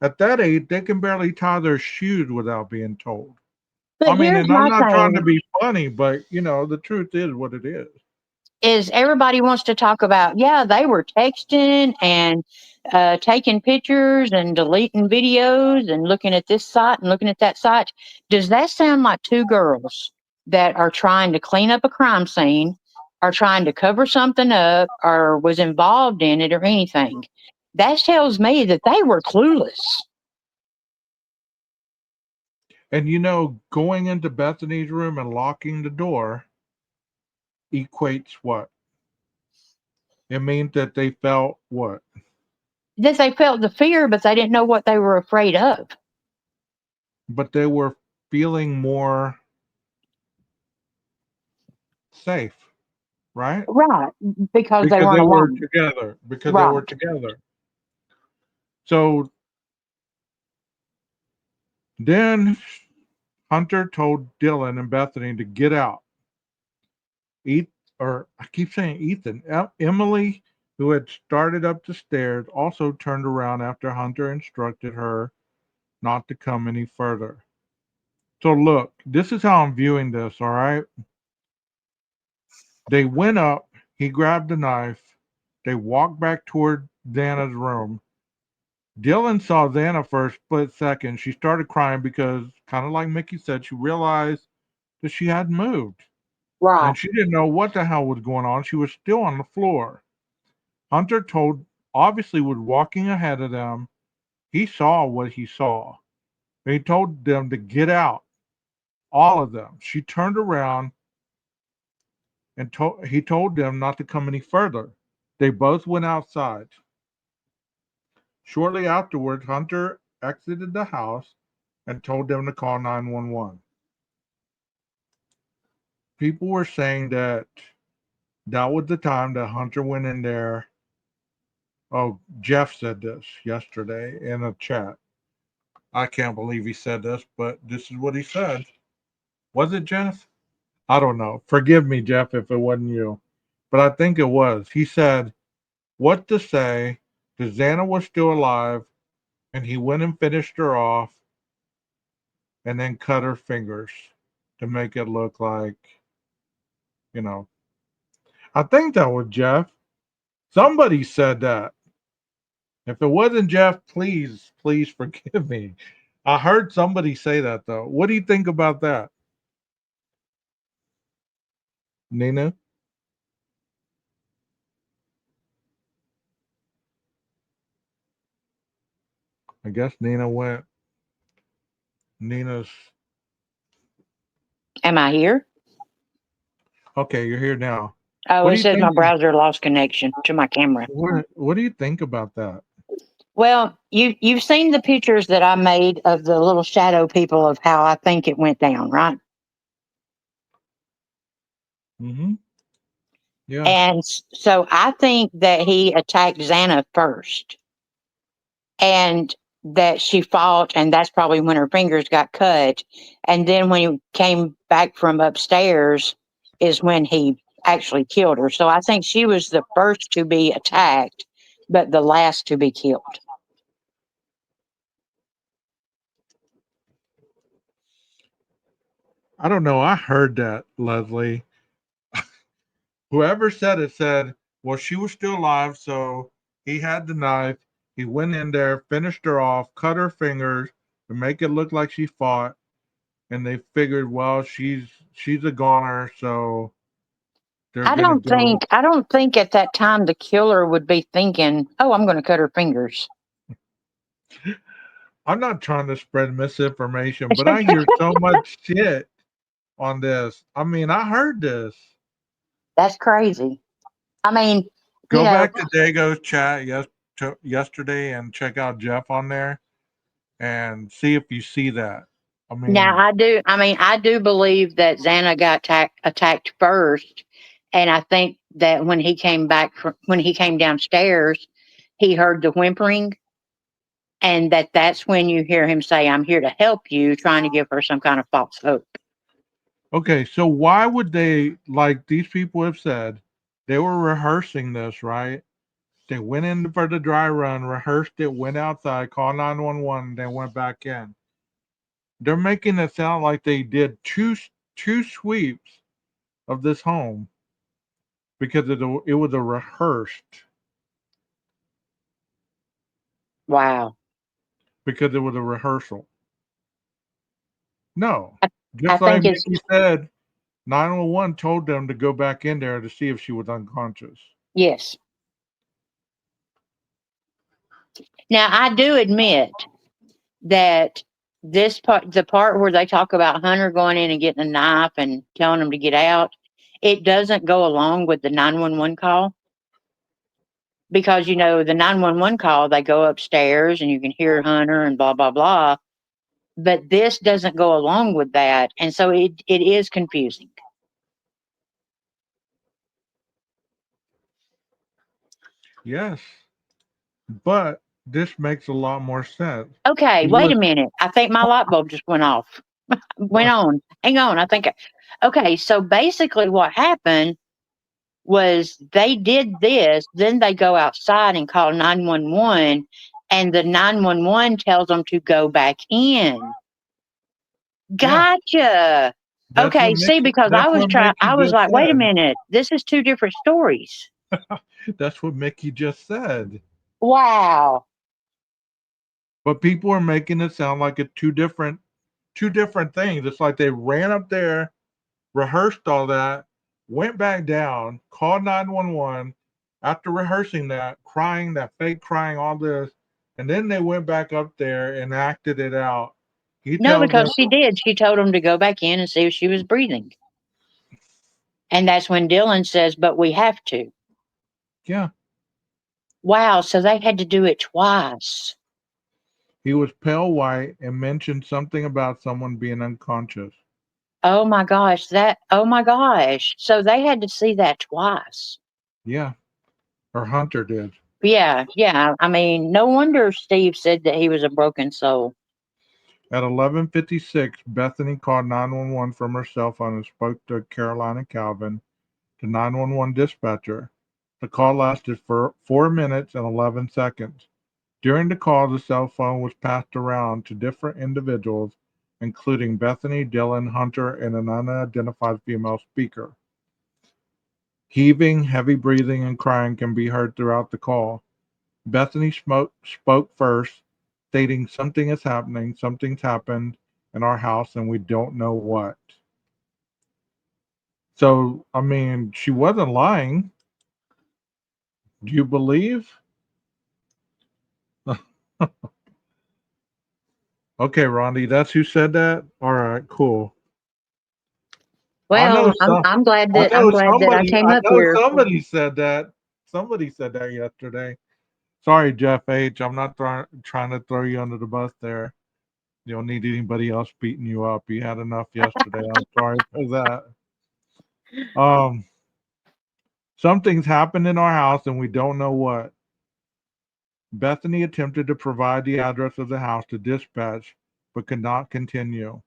At that age, they can barely tie their shoes without being told. I But mean, here's and I'm my not trying to thing: be funny, but the truth is what it is. is everybody wants to talk about, yeah, they were texting and taking pictures and deleting videos and looking at this site and looking at that site. Does that sound like two girls that are trying to clean up a crime scene, are trying to cover something up, or was involved in it, or anything? That tells me that they were clueless. And going into Bethany's room and locking the door equates what? It means that they felt what? That they felt the fear, but they didn't know what they were afraid of. But they were feeling more safe, right? Right. Because they Because weren't they were alone. together. Because they were Right. together. So then Hunter told Dylan and Bethany to get out. or I keep saying Ethan, Emily, who had started up the stairs, also turned around after Hunter instructed her not to come any further. So look, this is how I'm viewing this, all right? They went up, he grabbed the knife, they walked back toward Xana's room. Dylan saw Xana for a split second. She started crying because, kind of like Mickey said, she realized that she hadn't moved. Right. And she didn't know what the hell was going on. She was still on the floor. Hunter obviously was walking ahead of them. He saw what he saw. He told them to get out, all of them. She turned around and he told them not to come any further. They both went outside. Shortly afterwards, Hunter exited the house and told them to call 911. People were saying that was the time that Hunter went in there. Oh, Jeff said this yesterday in a chat. I can't believe he said this, but this is what he said. Was it Jeff? I don't know. Forgive me, Jeff, if it wasn't you. But I think it was. He said, what to say, that Xana was still alive, and he went and finished her off and then cut her fingers to make it look like, you know. I think that was Jeff. Somebody said that. If it wasn't Jeff, please forgive me. I heard somebody say that, though. What do you think about that? Nina? I guess Nina went. Nina's. Am I here? Okay, you're here now. Oh, What do it you says my think? browser lost connection to my camera. What do you think about that? Well, you've seen the pictures that I made of the little shadow people of how I think it went down, right? Mm-hmm. Yeah. And so I think that he attacked Xana first, and that she fought, and that's probably when her fingers got cut. And then when he came back from upstairs, is when he actually killed her. So I think she was the first to be attacked, but the last to be killed. I don't know. I heard that, Leslie. Whoever said it said, well, she was still alive, so he had the knife. He went in there, finished her off, cut her fingers to make it look like she fought, and they figured, well, she's a goner, so they're gonna go. I don't think at that time the killer would be thinking, "Oh, I'm going to cut her fingers." I'm not trying to spread misinformation, but I hear so much shit on this. I mean, I heard this. That's crazy. I mean, you Go know, back to Dago's chat yesterday and check out Jeff on there and see if you see that. I now mean, I do believe that Xana got attacked first, and I think that when he came when he came downstairs, he heard the whimpering, and that's when you hear him say, "I'm here to help you," trying to give her some kind of false hope. okay, so why would they, like these people have said, they were rehearsing this, right? They went in for the dry run, rehearsed it, went outside, called 911, then went back in. They're making it sound like they did two sweeps of this home because it was a rehearsed, Wow. because it was a rehearsal. No, I, I just like think it's Mickey said, 911 told them to go back in there to see if she was unconscious. yes. Now I do admit that this part, the part where they talk about Hunter going in and getting a knife and telling him to get out, it doesn't go along with the 911 call, because the 911 call, they go upstairs and you can hear Hunter and blah blah blah, but this doesn't go along with that, and so it is confusing. Yes, but this makes a lot more sense. Okay, He wait was a minute. I think my light bulb just went off. Went on. Hang on. Okay. So basically, what happened was they did this, then they go outside and call 911, and the 911 tells them to go back in. Yeah, Gotcha. that's what Okay, see, Mickey. because That's what Mickey I was just like, wait a said. minute, this is two different stories. That's what Mickey just said. Wow. But people are making it sound like it's two different things. It's like they ran up there, rehearsed all that, went back down, called 911 after rehearsing that, crying, that fake crying, all this, and then they went back up there and acted it out. He No, tells them, because she did. She told him to go back in and see if she was breathing. And that's when Dylan says, but we have to. yeah, Wow. So they had to do it twice. he was pale white and mentioned something about someone being unconscious. Oh my gosh. Oh my gosh. So they had to see that twice. Yeah, or Hunter did. Yeah. Yeah. I mean, no wonder Steve said that he was a broken soul. At 11:56, Bethany called 911 from her cell phone and spoke to Carolina Calvin, the 911 dispatcher. The call lasted for 4 minutes and 11 seconds. During the call, the cell phone was passed around to different individuals, including Bethany, Dylan, Hunter, and an unidentified female speaker. Heaving, heavy breathing, and crying can be heard throughout the call. Bethany spoke first, stating something is happening, something's happened in our house, and we don't know what. So, I mean, she wasn't lying. Do you believe? Okay, Rondi, that's who said that? All right, cool. I know Well, some. I'm glad that I came I up know here. somebody said that. Somebody said that yesterday. Sorry, Jeff H. I'm not trying to throw you under the bus there. You don't need anybody else beating you up. You had enough yesterday. I'm sorry for that. Um, Something's happened in our house and we don't know what. Bethany attempted to provide the address of the house to dispatch, but could not continue.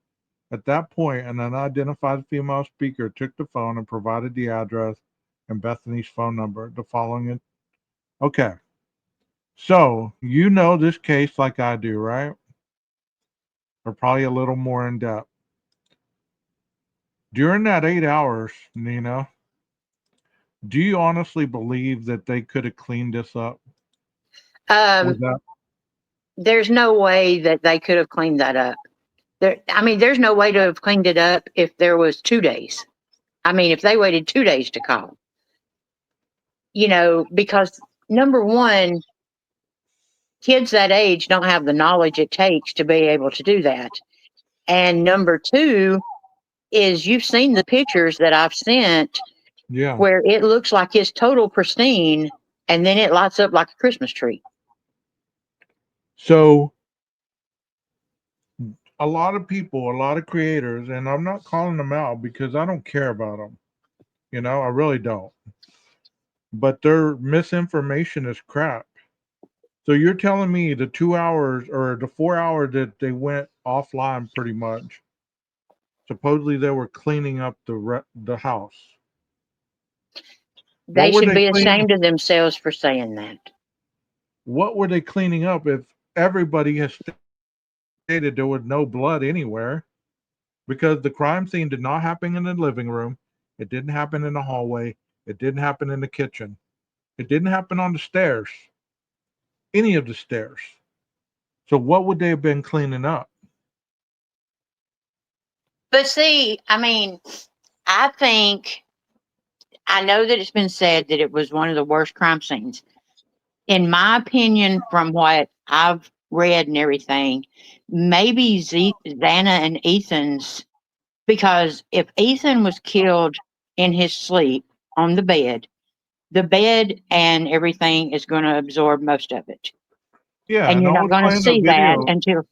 At that point, an unidentified female speaker took the phone and provided the address and Bethany's phone number. The following. Okay. So, you know this case like I do, right? Or probably a little more in depth. During that 8 hours, Nina, do you honestly believe that they could have cleaned this up Um, without? there's no way that they could have cleaned that up. I mean, there's no way to have cleaned it up if there was 2 days. I mean, if they waited 2 days to call, because number one, kids that age don't have the knowledge it takes to be able to do that. And number two is you've seen the pictures that I've sent Yeah. where it looks like it's total pristine and then it lights up like a Christmas tree. So, a lot of people, a lot of creators, and I'm not calling them out because I don't care about them. I really don't. But their misinformation is crap. So you're telling me the 2 hours or the 4 hours that they went offline, pretty much, supposedly they were cleaning up the house. What They were should they be cleaning? ashamed of themselves for saying that. What were they cleaning up if everybody has stated there was no blood anywhere? Because the crime scene did not happen in the living room. It didn't happen in the hallway. It didn't happen in the kitchen. It didn't happen on the stairs. Any of the stairs. So what would they have been cleaning up? But see, I mean, I think I know that it's been said that it was one of the worst crime scenes. In my opinion, from what I've read and everything, maybe Xana and Ethan's, because if Ethan was killed in his sleep on the bed and everything is going to absorb most of it. Yeah, And and you're I not was going to playing a see that video. until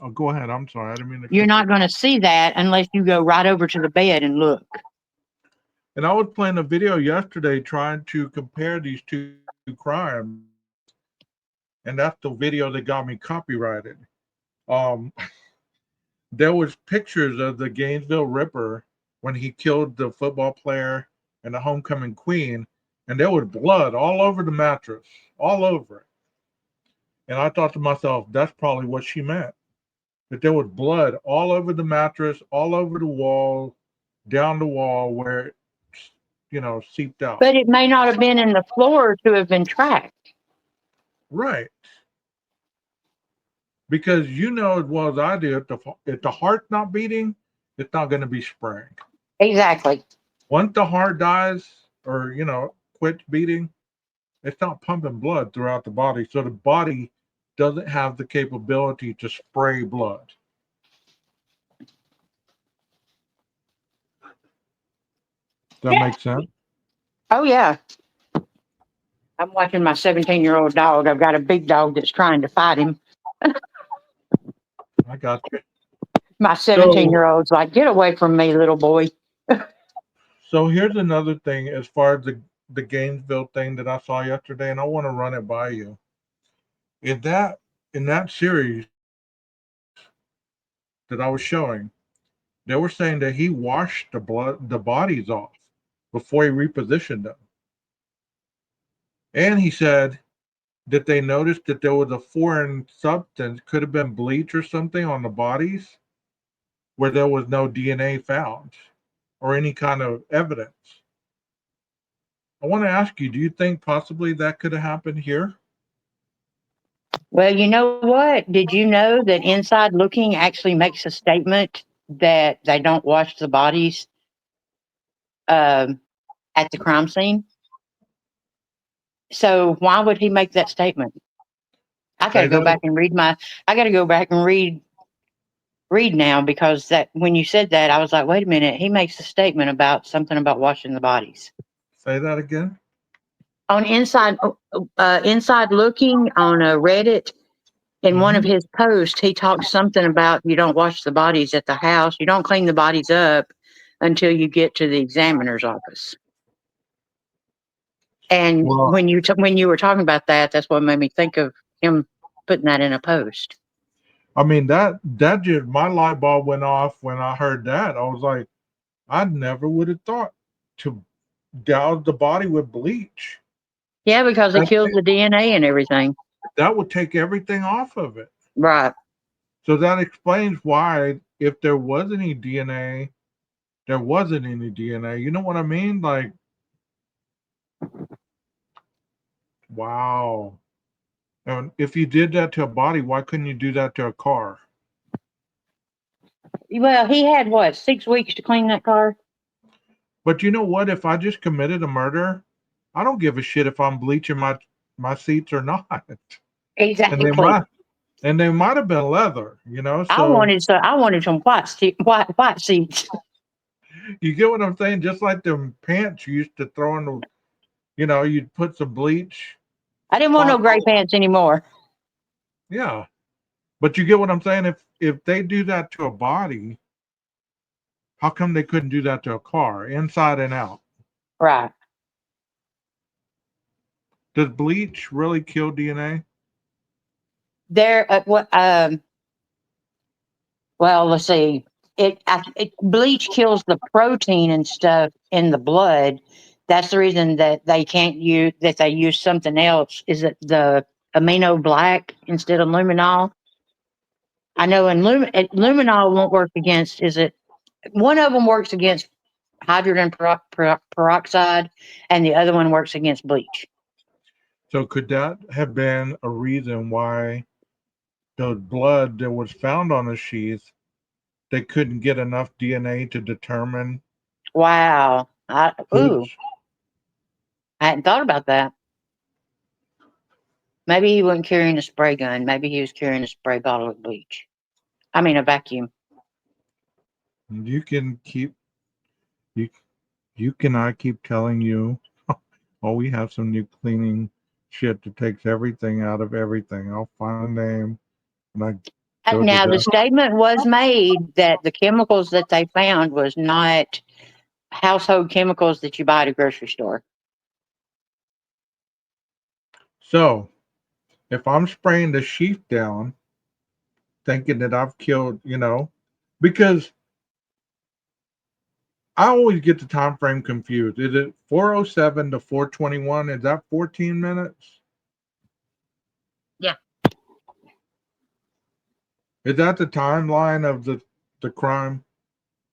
Oh, go ahead. I'm sorry. I didn't mean to you're cut you. not going to see that unless you go right over to the bed and look. And I was playing a video yesterday trying to compare these two crimes, and that's the video that got me copyrighted. Um, there was pictures of the Gainesville Ripper when he killed the football player and the homecoming queen, and there was blood all over the mattress, all over it. And I thought to myself, that's probably what she meant. That there was blood all over the mattress, all over the wall, down the wall where it, seeped out. But it may not have been in the floor to have been tracked. Right. Because you know as well as I do, if the heart's not beating, it's not going to be spraying. Exactly. Once the heart dies or, quits beating, it's not pumping blood throughout the body. So the body doesn't have the capability to spray blood. Does that make sense? Oh, yeah. I'm watching my 17-year-old dog. I've got a big dog that's trying to fight him. I got you. My 17-year-old's like, get away from me, little boy. So here's another thing as far as the Gainesville thing that I saw yesterday, and I want to run it by you. In that series that I was showing, they were saying that he washed the bodies off before he repositioned them. And he said that they noticed that there was a foreign substance, could have been bleach or something, on the bodies where there was no DNA found or any kind of evidence. I want to ask you, do you think possibly that could have happened here? Well, you know what? Did you know that Inside Looking actually makes a statement that they don't wash the bodies at the crime scene? So why would he make that statement? I got to go back and read I got to go back and read now, because that when you said that, I was like, wait a minute. He makes a statement about something about washing the bodies. Say that again. On Inside Looking on Reddit, in one of his posts, he talks something about you don't wash the bodies at the house. You don't clean the bodies up until you get to the examiner's office. And when you were talking about that, that's what made me think of him putting that in a post. I mean, that just, my light bulb went off when I heard that. I was like, I never would have thought to douse the body with bleach. Yeah, because it kills the DNA and everything. That would take everything off of it. Right. So that explains why, if there was any DNA, there wasn't any DNA. You know what I mean? Like, wow. And if you did that to a body, why couldn't you do that to a car? Well, he had, 6 weeks to clean that car? But you know what? If I just committed a murder, I don't give a shit if I'm bleaching my seats or not. Exactly. And they might have been leather, So I wanted some white seats. You get what I'm saying? Just like them pants you used to throw in the, you'd put some bleach. I didn't want no gray pants anymore. Yeah, but you get what I'm saying? If they do that to a body, how come they couldn't do that to a car, inside and out? Right. Does bleach really kill DNA? Well, let's see. Bleach kills the protein and stuff in the blood. That's the reason that they can't use that. They use something else. Is it the amino black instead of luminol? I know, and luminol won't work against. Is it one of them works against hydrogen peroxide, and the other one works against bleach? So could that have been a reason why the blood that was found on the sheath, they couldn't get enough DNA to determine? Wow. I hadn't thought about that. Maybe he wasn't carrying a spray gun. Maybe he was carrying a spray bottle of bleach. I mean, a vacuum. You can I keep telling you, oh, we have some new cleaning shit that takes everything out of everything. I'll find a name. Now, the statement was made that the chemicals that they found was not household chemicals that you buy at a grocery store. So, if I'm spraying the sheath down, thinking that I've killed, because I always get the time frame confused. Is it 4:07 to 4:21? Is that 14 minutes? Yeah. Is that the timeline of the crime?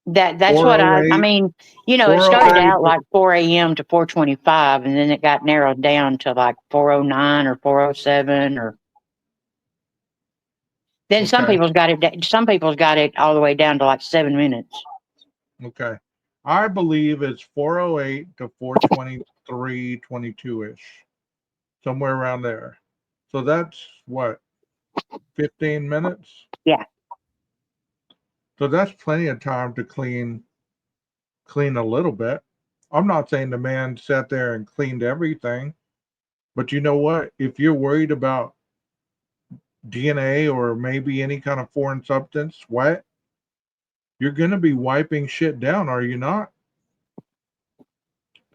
That's what I 4:08, mean, it started 4:08. out like 4 a.m. to 4:25, and then it got narrowed down to like 4:09 or 4:07, or then some Okay. Some people's got it all the way down to like 7 minutes. Okay. I believe it's 4:08 to 4:23, 22 ish, somewhere around there. So that's what, 15 minutes? Yeah. So that's plenty of time to clean a little bit. I'm not saying the man sat there and cleaned everything, but you know what? If you're worried about DNA or maybe any kind of foreign substance, sweat, you're going to be wiping shit down, are you not?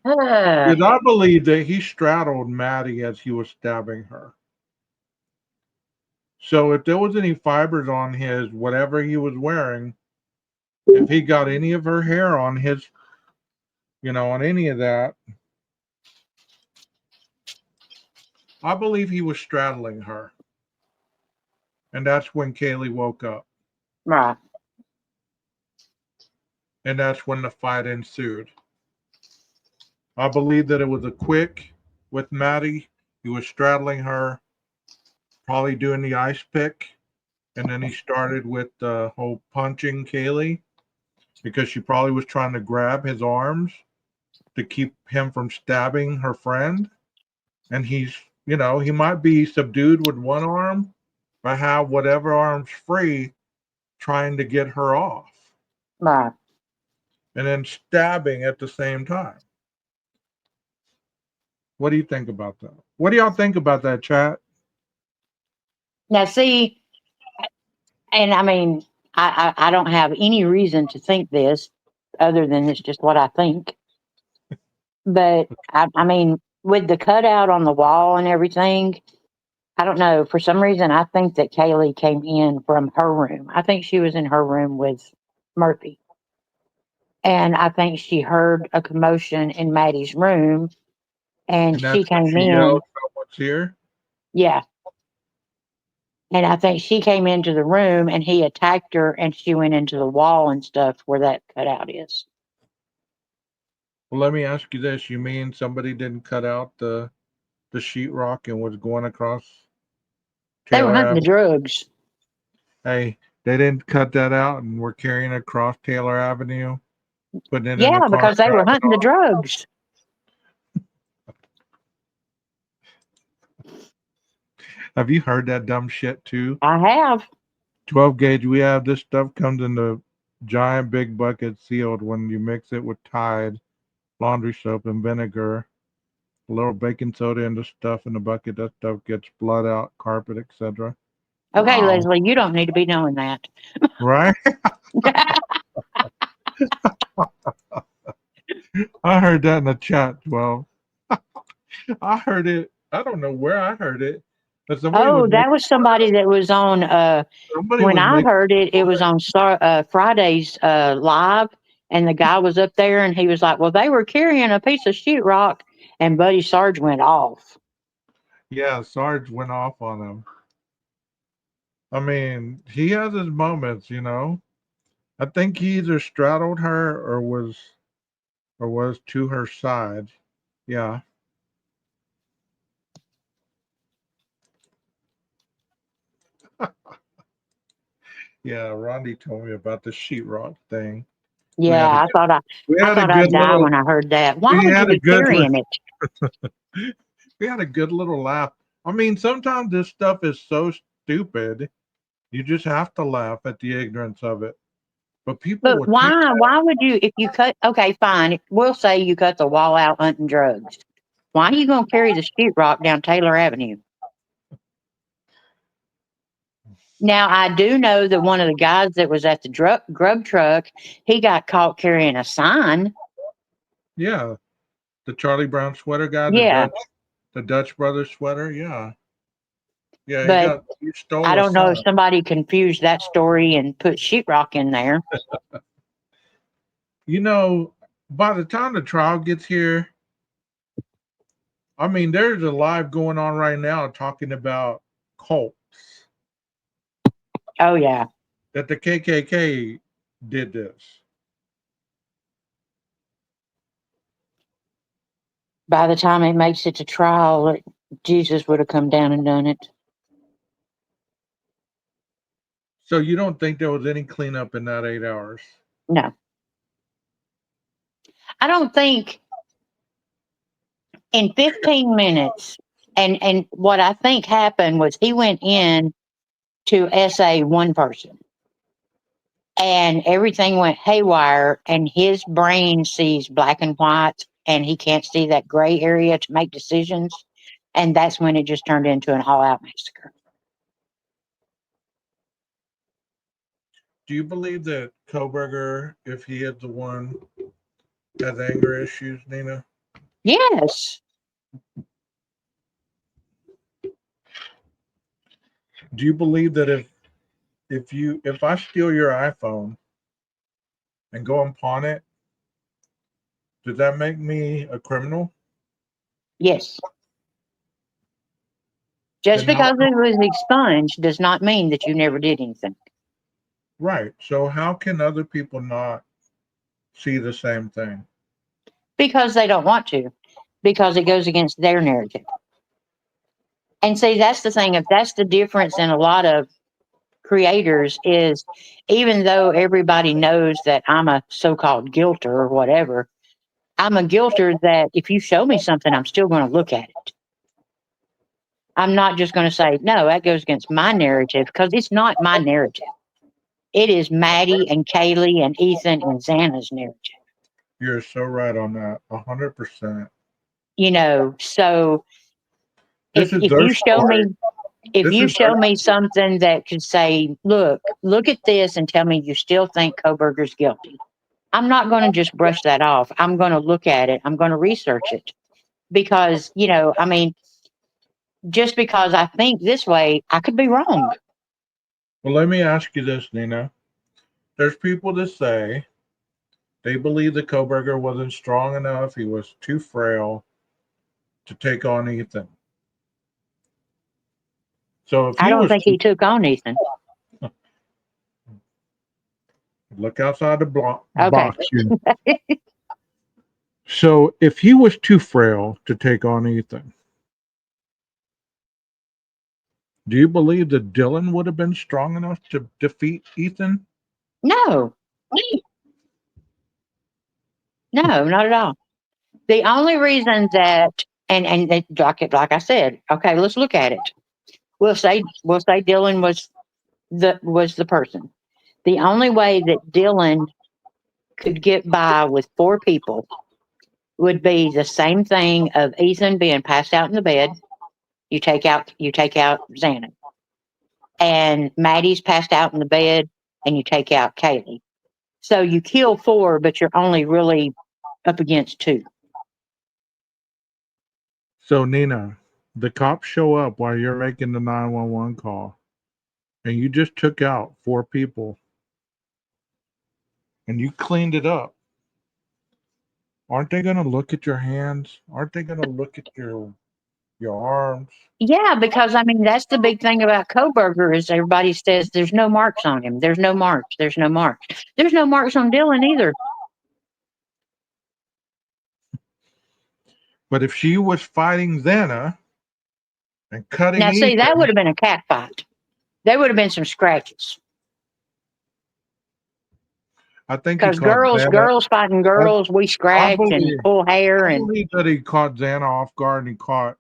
Because I believe that he straddled Maddie as he was stabbing her. So if there was any fibers on his whatever he was wearing, if he got any of her hair on his, on any of that, I believe he was straddling her. And that's when Kaylee woke up. Right. And that's when the fight ensued. I believe that it was a quick with Maddie. He was straddling her, probably doing the ice pick. And then he started with the whole punching Kaylee because she probably was trying to grab his arms to keep him from stabbing her friend. And he's, he might be subdued with one arm, but have whatever arm's free trying to get her off. Right. And then stabbing at the same time. What do you think about that? What do y'all think about that, chat? Now, see, and I mean, I don't have any reason to think this other than it's just what I think. But I mean, with the cutout on the wall and everything, I don't know. For some reason, I think that Kaylee came in from her room. I think she was in her room with Murphy. And I think she heard a commotion in Maddie's room, and And that's she when came she in. yelled, "Someone's here." Yeah. And I think she came into the room and he attacked her, and she went into the wall and stuff where that cutout is. Well, let me ask you this. You mean somebody didn't cut out the sheetrock and was going across They were Taylor hunting the Avenue? drugs. Hey, they didn't cut that out and were carrying it across Taylor Avenue, putting it in Yeah, the car. because they were hunting the drugs. Have you heard that dumb shit too? I have. 12 gauge, we have this stuff comes in the giant big bucket sealed. When you mix it with Tide, laundry soap, and vinegar, a little baking soda in the stuff in the bucket, that stuff gets blood out, carpet, etc. Okay, Wow. Leslie, you don't need to be knowing that. Right? I heard that in the chat, 12. I heard it. I don't know where I heard it. But Oh, that was somebody that was on. When I making heard it, it was on Friday's live, and the guy was up there, and he was like, "Well, they were carrying a piece of sheetrock," and Buddy Sarge went off. Yeah, Sarge went off on him. I mean, he has his moments, I think he either straddled her or was to her side. Yeah. Yeah, Rondi told me about the sheetrock thing. Yeah, I thought I'd die when I heard that. Why would you be carrying it? We had a good little laugh. I mean, sometimes this stuff is so stupid, you just have to laugh at the ignorance of it. But people But will take why? that. Why would you? If you cut, okay, fine. We'll say you cut the wall out hunting drugs. Why are you going to carry the sheetrock down Taylor Avenue? Now, I do know that one of the guys that was at the grub truck, he got caught carrying a sign. Yeah, the Charlie Brown sweater guy, Yeah. the Dutch Brothers sweater. Yeah. Yeah, But he stole I a don't know if son. somebody confused that story and put sheetrock in there. You know, by the time the trial gets here, I mean, there's a live going on right now talking about cults Oh yeah. that the KKK did this. By the time it makes it to trial, Jesus would have come down and done it. So you don't think there was any cleanup in that 8 hours? No. I don't think in 15 minutes, and what I think happened was he went in to SA one person and everything went haywire and his brain sees black and white and he can't see that gray area to make decisions. And that's when it just turned into an all out massacre. Do you believe that Koberger, if he is the one, has anger issues, Nina? Yes. Do you believe that if I steal your iPhone and go and pawn it, does that make me a criminal? Yes. Just Then how because it was expunged does not mean that you never did anything. right. So how can other people not see the same thing? Because they don't want to, because it goes against their narrative. And see, that's the thing. If that's the difference in a lot of creators is even though everybody knows that I'm a so-called guilter or whatever, I'm a guilter that if you show me something, I'm still going to look at it. I'm not just going to say, no, that goes against my narrative because it's not my narrative. It is Maddie and Kaylee and Ethan and Xana's narrative. You're so right on that. 100%. So This is if their you show story. me if This you is their show me something that could say, look at this and tell me you still think Koberger's guilty, I'm not going to just brush that off. I'm going to look at it. I'm going to research it because, I mean, just because I think this way, I could be wrong. Well, let me ask you this, Nina. There's people that say they believe that Koberger wasn't strong enough. He was too frail to take on Ethan. So if I he don't was think he took on Ethan. look outside the Okay. box here. So if he was too frail to take on Ethan, do you believe that Dylan would have been strong enough to defeat Ethan? No, no, not at all. The only reason that, like I said, okay, let's look at it. We'll say Dylan was the person. The only way that Dylan could get by with four people would be the same thing of Ethan being passed out in the bed. You take out Xana, and Maddie's passed out in the bed, and you take out Kaylee. So you kill four, but you're only really up against two. So Nina, the cops show up while you're making the 911 call, and you just took out four people, and you cleaned it up. Aren't they going to look at your hands? Aren't they going to look at your arms? Yeah, because I mean that's the big thing about Koberger is everybody says there's no marks on him. There's no marks. There's no marks. There's no marks on Dylan either. But if she was fighting Xana and cutting Now, see, that would Ethan, have been a cat fight. There would have been some scratches I think he because caught girls, Xana. girls fighting I, girls, we I scratch and believe pull hair I and believe that he caught Xana off guard and he caught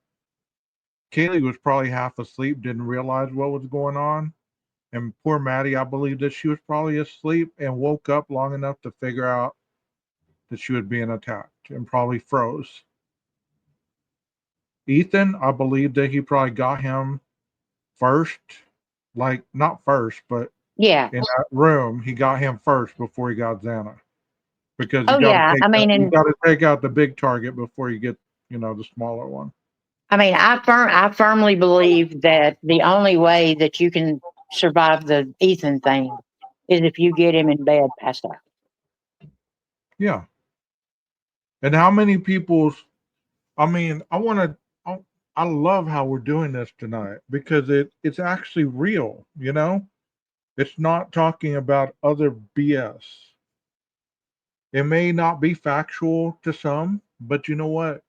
Kaylee was probably half asleep, didn't realize what was going on. And poor Maddie, I believe that she was probably asleep and woke up long enough to figure out that she was being attacked and probably froze. Ethan, I believe that he probably got him first, like not first, but yeah. in that room, he got him first before he got Xana. Because Oh yeah. I mean, you and got to take out the big target before you get, the smaller one. I mean, I firmly believe that the only way that you can survive the Ethan thing is if you get him in bed passed out. Yeah. And how many people's, I mean, I love how we're doing this tonight because it's actually real, you know? It's not talking about other BS. It may not be factual to some, but you know what?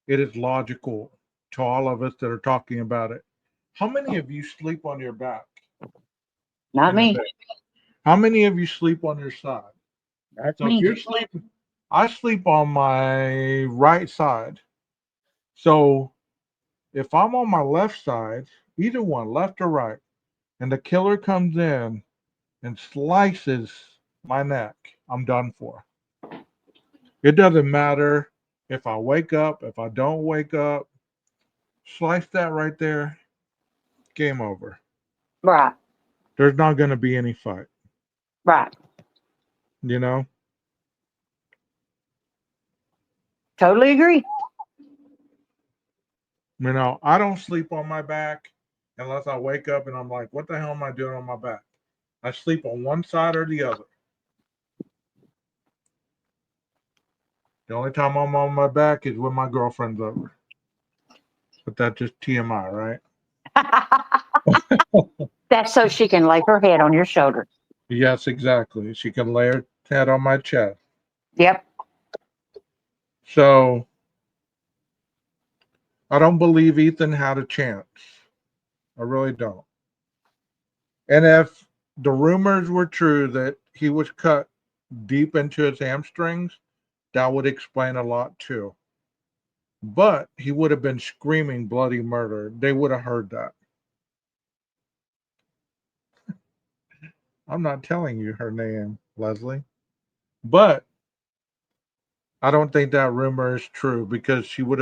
It is logical to all of us that are talking about it. How many of you sleep on your back Not in the me. bed? How many of you sleep on your side? That's So if me. you're sleeping, I sleep on my right side. So if I'm on my left side, either one, left or right, and the killer comes in and slices my neck, I'm done for. It doesn't matter if I wake up, if I don't wake up, slice that right there, game over. Right. There's not going to be any fight, Right. you know? Totally agree. You know, I don't sleep on my back unless I wake up and I'm like, what the hell am I doing on my back? I sleep on one side or the other. The only time I'm on my back is when my girlfriend's over. But that's just TMI, right? That's so she can lay her head on your shoulder. Yes, exactly. She can lay her head on my chest. Yep. So I don't believe Ethan had a chance. I really don't. And if the rumors were true that he was cut deep into his hamstrings, that would explain a lot too. But he would have been screaming bloody murder. They would have heard that. I'm not telling you her name, Leslie. But I don't think that rumor is true because he would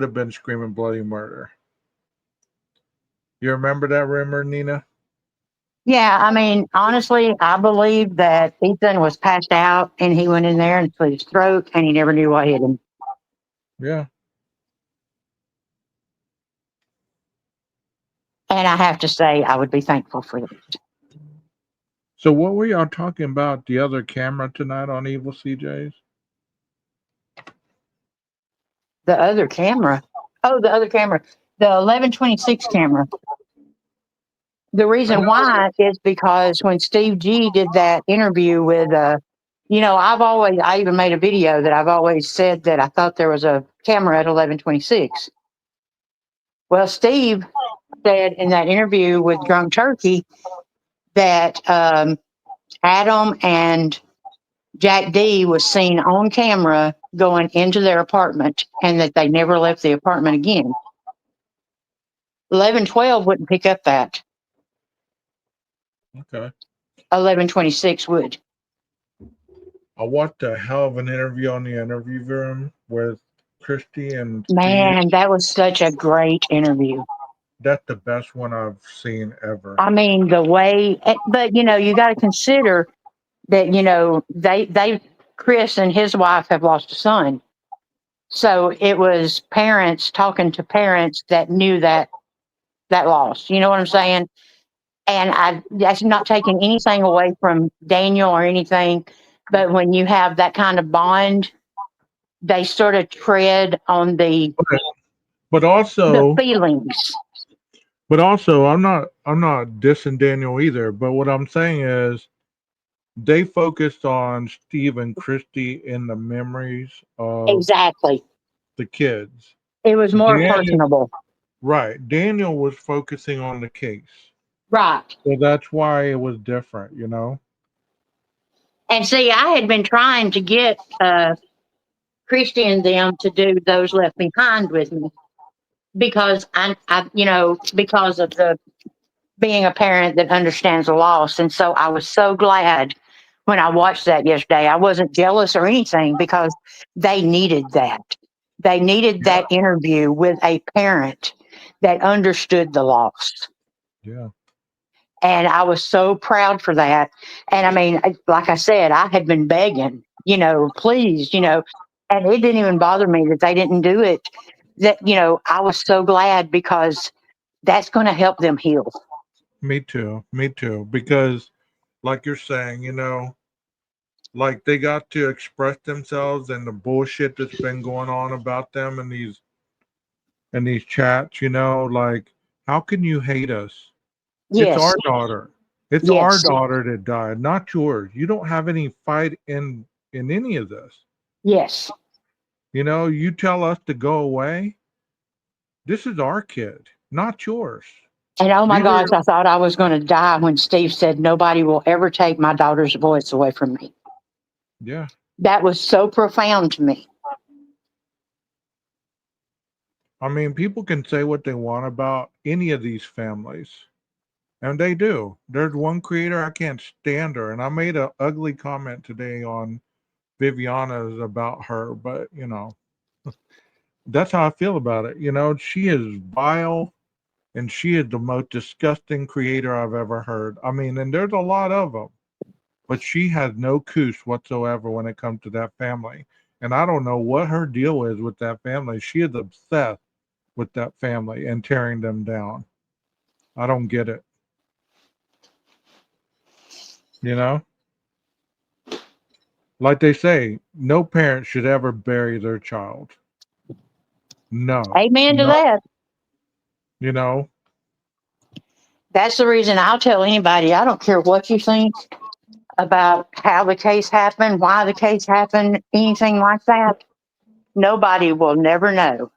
have been screaming bloody murder. You remember that rumor, Nina? Yeah, I mean, honestly, I believe that Ethan was passed out and he went in there and slit his throat and he never knew what hit him. Yeah. And I have to say, I would be thankful for that. So what were y'all talking about the other camera tonight on Evil CJs? The other camera. Oh, the other camera. The 1126 camera. The I reason know. why is because when Steve G did that interview with, I even made a video that I've always said that I thought there was a camera at 1126. Well, Steve said in that interview with Drunk Turkey that Adam and Jack D was seen on camera going into their apartment and that they never left the apartment again. 1112 wouldn't pick up that. Okay. 1126 would. I watched a hell of an interview on the interview room with Christy and Steve. Man, that was such a great interview. That's the best one I've seen ever. I mean, the way, but you got to consider that, Chris and his wife have lost a son. So it was parents talking to parents that knew that loss. You know what I'm saying? And that's not taking anything away from Daniel or anything, but when you have that kind of bond, they sort of tread on the But also, feelings. I'm not dissing Daniel either. But what I'm saying is they focused on Steve and Christy in the memories of Exactly. the kids. It was more Daniel, personable. right. Daniel was focusing on the case. Right. So that's why it was different, you know? And see, I had been trying to get Christy and them to do Those Left Behind with me because because of the being a parent that understands the loss. And so I was so glad when I watched that yesterday. I wasn't jealous or anything because they needed that. They needed Yeah. that interview with a parent that understood the loss. Yeah. And I was so proud for that. And I mean, like I said, I had been begging, please, and it didn't even bother me that they didn't do it that, I was so glad because that's going to help them heal. Me too. Me too. Because, like you're saying, like they got to express themselves, and the bullshit that's been going on about them in these chats, like, how can you hate us? It's Yes, our daughter. It's our yes, daughter that died, not yours. You don't have any fight in any of this. yes. You tell us to go away. This is our kid, not yours. And oh my These are gosh, I thought I was going to die when Steve said, nobody will ever take my daughter's voice away from me. yeah. That was so profound to me. I mean, people can say what they want about any of these families, and they do. There's one creator I can't stand her, and I made an ugly comment today on Viviana's about her, but that's how I feel about it. She is vile, and she is the most disgusting creator I've ever heard. I mean, and there's a lot of them, but she has no couth whatsoever when it comes to that family. And I don't know what her deal is with that family. She is obsessed with that family and tearing them down. I don't get it. You know, like they say, no parent should ever bury their child. No, Amen to no, that. you know, That's the reason I'll tell anybody, I don't care what you think about how the case happened, why the case happened, anything like that. Nobody will never know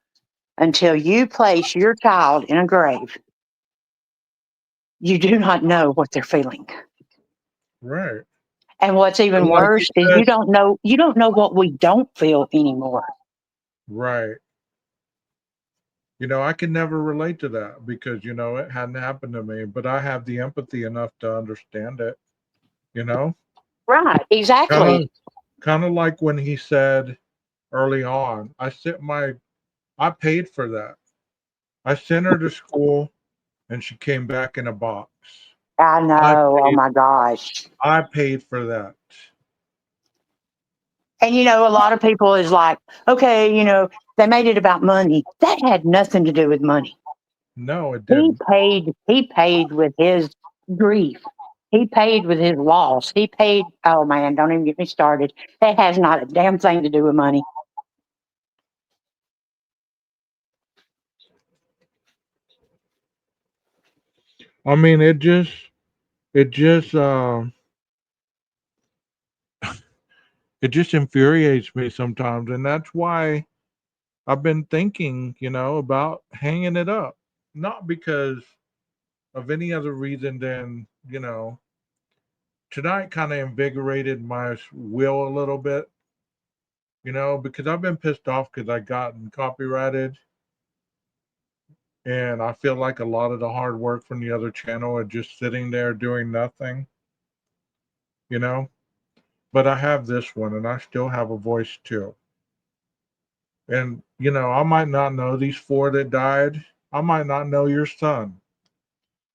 until you place your child in a grave. You do not know what they're feeling. right. And what's even And like you worse is said, you don't know what we don't feel anymore. right. I can never relate to that because, it hadn't happened to me, but I have the empathy enough to understand it, you know? Right, Kind exactly. of kind of like when he said early on, I paid for that. I sent her to school and she came back in a box. I I know. Oh paid my gosh. I paid for that. And a lot of people is like, okay, they made it about money. That had nothing to do with money. No, it He didn't. paid with his grief. He paid with his loss. He paid, oh man, don't even get me started. That has not a damn thing to do with money. I mean, it just it just infuriates me sometimes, and that's why I've been thinking, about hanging it up. Not because of any other reason than, tonight kind of invigorated my will a little bit, because I've been pissed off because I gotten copyrighted, and I feel like a lot of the hard work from the other channel are just sitting there doing nothing, you know. But I have this one, and I still have a voice too. And I might not know these four that died. I might not know your son.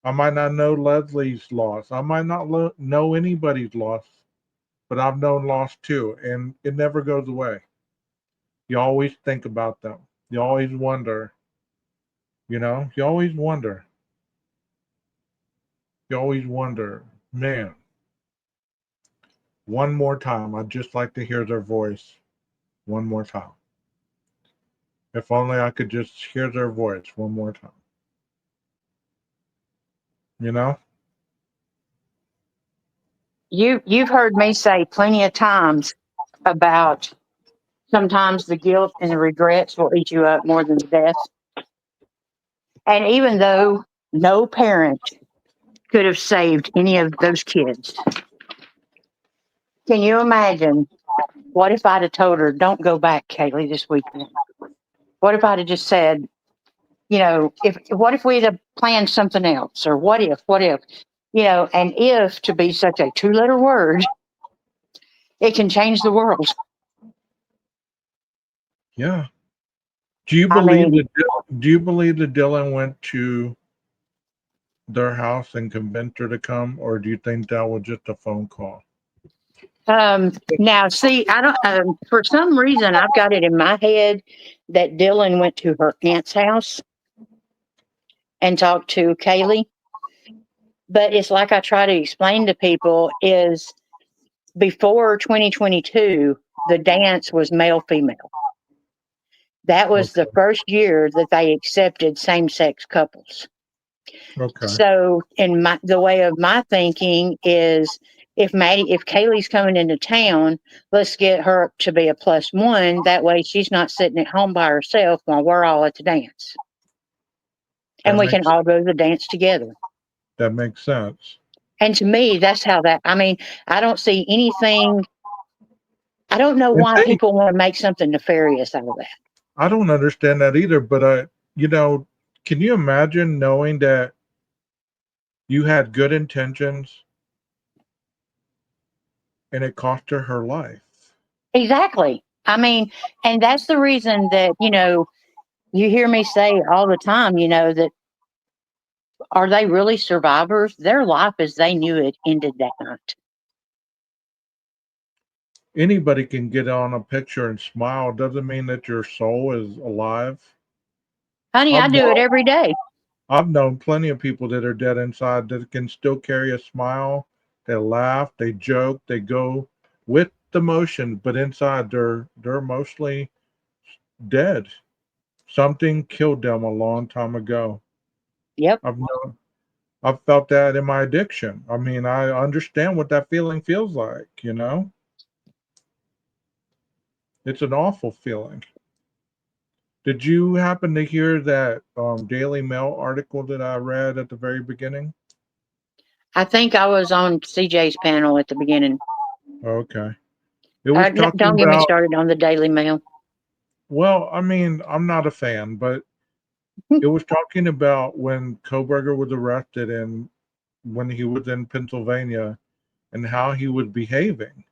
I might not know Leslie's loss. I might not know anybody's loss, but I've known loss too, and it never goes away. You always think about them. You always wonder, you always wonder. You always wonder, man, one more time, I'd just like to hear their voice one more time. If only I could just hear their voice one more time, you know? You've heard me say plenty of times about sometimes the guilt and the regrets will eat you up more than the death. And even though no parent could have saved any of those kids, can you imagine what if I'd have told her, don't go back, Kaylee, this weekend? What if I'd have just said, if what if we'd have planned something else? Or what if, and if to be such a two-letter word, it can change the world. Yeah. Do you I believe mean, that Dylan went to their house and convinced her to come, or do you think that was just a phone call? Now, see, I don't. For some reason, I've got it in my head that Dylan went to her aunt's house and talked to Kaylee. But it's like I try to explain to people: is before 2022, the dance was male female. That was the first year that they accepted same-sex couples. Okay. So, in the way of my thinking is, if Kaylee's coming into town, let's get her to be a +1. That way, she's not sitting at home by herself while we're all at the dance, and we can all go to the dance together. That makes sense. And to me, that's how that. I mean, I don't see anything. I don't know And why they- people want to make something nefarious out of that. I don't understand that either, but can you imagine knowing that you had good intentions and it cost her life? Exactly. I mean, and that's the reason that, you hear me say all the time, that are they really survivors? Their life as they knew it ended that night. Anybody can get on a picture and smile. Doesn't mean that your soul is alive. Honey, I do it every day. I've known plenty of people that are dead inside that can still carry a smile. They laugh, they joke, they go with the motion, but inside they're mostly dead. Something killed them a long time ago. Yep. I've felt that in my addiction. I mean, I understand what that feeling feels like, It's an awful feeling. Did you happen to hear that Daily Mail article that I read at the very beginning? I think I was on CJ's panel at the beginning. Okay. It was talking don't get me about, started on the Daily Mail. well, I mean, I'm not a fan, but it was talking about when Kohberger was arrested and when he was in Pennsylvania and how he was behaving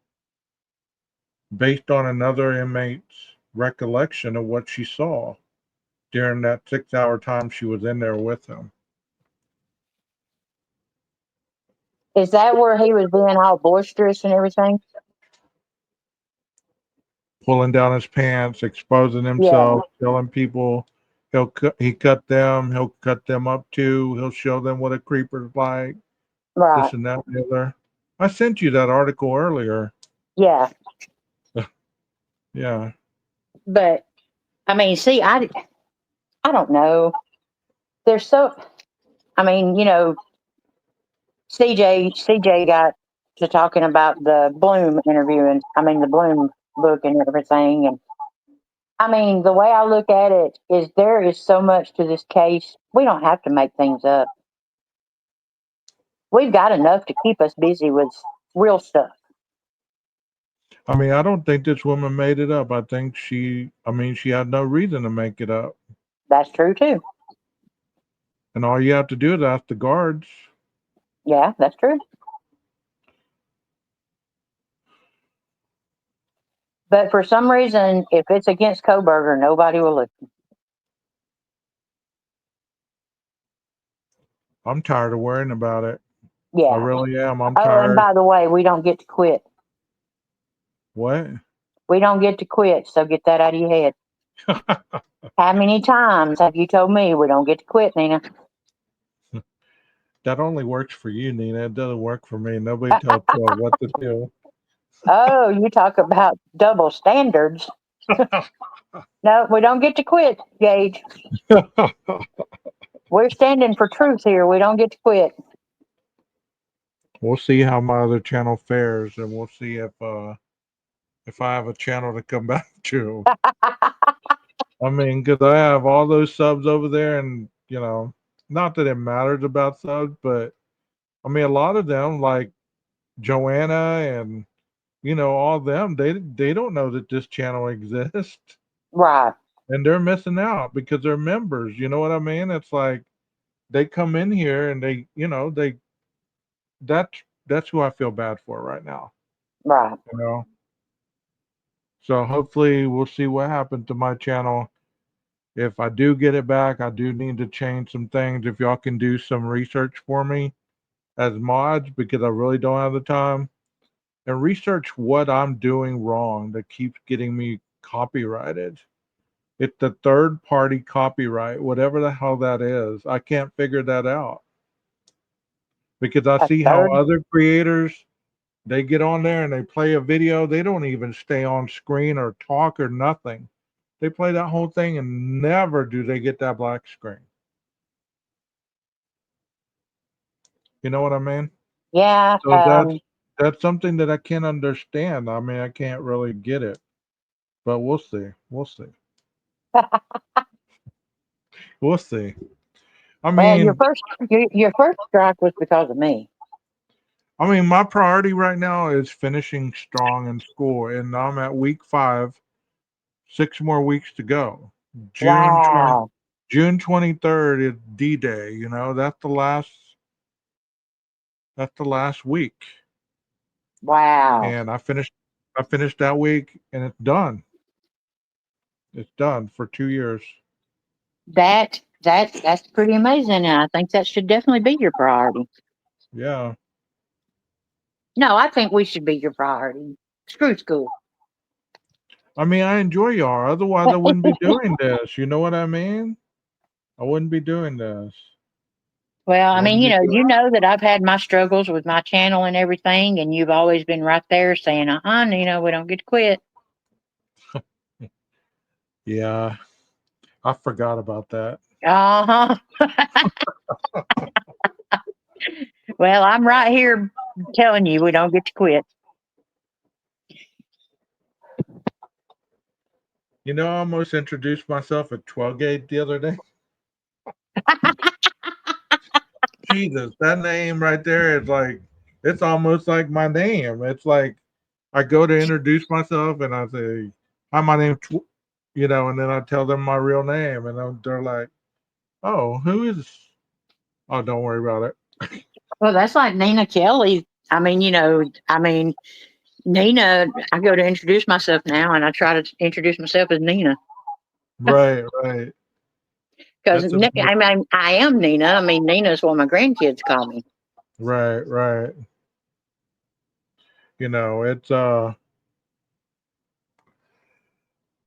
based on another inmate's recollection of what she saw during that 6-hour time she was in there with him. Is that where he was being all boisterous and everything? Pulling down his pants, exposing himself, telling people he cut them, he'll cut them up too, he'll show them what a creeper's like, Right. this and that and the other. I sent you that article earlier. Yeah. Yeah. But I mean, see, I don't know. There's CJ got to talking about the Bloom interview and the Bloom book and everything. And I mean, the way I look at it is there is so much to this case. We don't have to make things up. We've got enough to keep us busy with real stuff. I mean, I don't think this woman made it up. I think she had no reason to make it up. That's true too. And all you have to do is ask the guards. Yeah, that's true. But for some reason, if it's against Kohberger, nobody will listen. I'm tired of worrying about it. Yeah. I really am. I'm tired. And by the way, we don't get to quit. What? We don't get to quit, so get that out of your head. How many times have you told me we don't get to quit, Nina? That only works for you, Nina. It doesn't work for me. Nobody tells me what to do. Oh, you talk about double standards. No, we don't get to quit, Gage. We're standing for truth here. We don't get to quit. We'll see how my other channel fares, and we'll see if I have a channel to come back to. I mean, because I have all those subs over there, and not that it matters about subs, but I mean, a lot of them, like Joanna and all them, they don't know that this channel exists. Right. And they're missing out because they're members. You know what I mean? It's like they come in here and that's who I feel bad for right now. Right. So hopefully we'll see what happens to my channel. If I do get it back, I do need to change some things. If y'all can do some research for me as mods, because I really don't have the time. and research what I'm doing wrong that keeps getting me copyrighted. It's the third party copyright, whatever the hell that is. I can't figure that out because I A see how third. other creators, they get on there and they play a video. They don't even stay on screen or talk or nothing. They play that whole thing and never do they get that black screen. You know what I mean? Yeah. So that's something that I can't understand. I mean, I can't really get it, but we'll see. We'll see. We'll see. I Well, mean, your first strike was because of me. my priority right now is finishing strong in school, and I'm at week 5, 6 more weeks to go. June 20, Wow. June 23rd is D-Day. You know, that's the last week, Wow. and I finished that week, and it's done. It's done for 2 years. That's pretty amazing, and I think that should definitely be your priority. Yeah. No, I think we should be your priority. Screw school. I mean, I enjoy y'all. Otherwise, I wouldn't be doing this. You know what I mean? I wouldn't be doing this. Well, I mean, Wouldn't be doing. you know that I've had my struggles with my channel and everything, and you've always been right there saying, Nina, we don't get to quit. Yeah, I forgot about that. Uh huh. Well, I'm right here telling you we don't get to quit. You know, I almost introduced myself at 12 Gate the other day. Jesus, that name right there is like, it's almost like my name. It's like I go to introduce myself and I say, "Hi, my name's," and then I tell them my real name, and they're like, "Oh, who is?" Oh, don't worry about it. Well, that's like Nina Kelly. I mean, Nina, I go to introduce myself now, and I try to introduce myself as Nina. Right, right. Because That's a I mean, I am Nina. I mean, Nina's what my grandkids call me. right, right. It's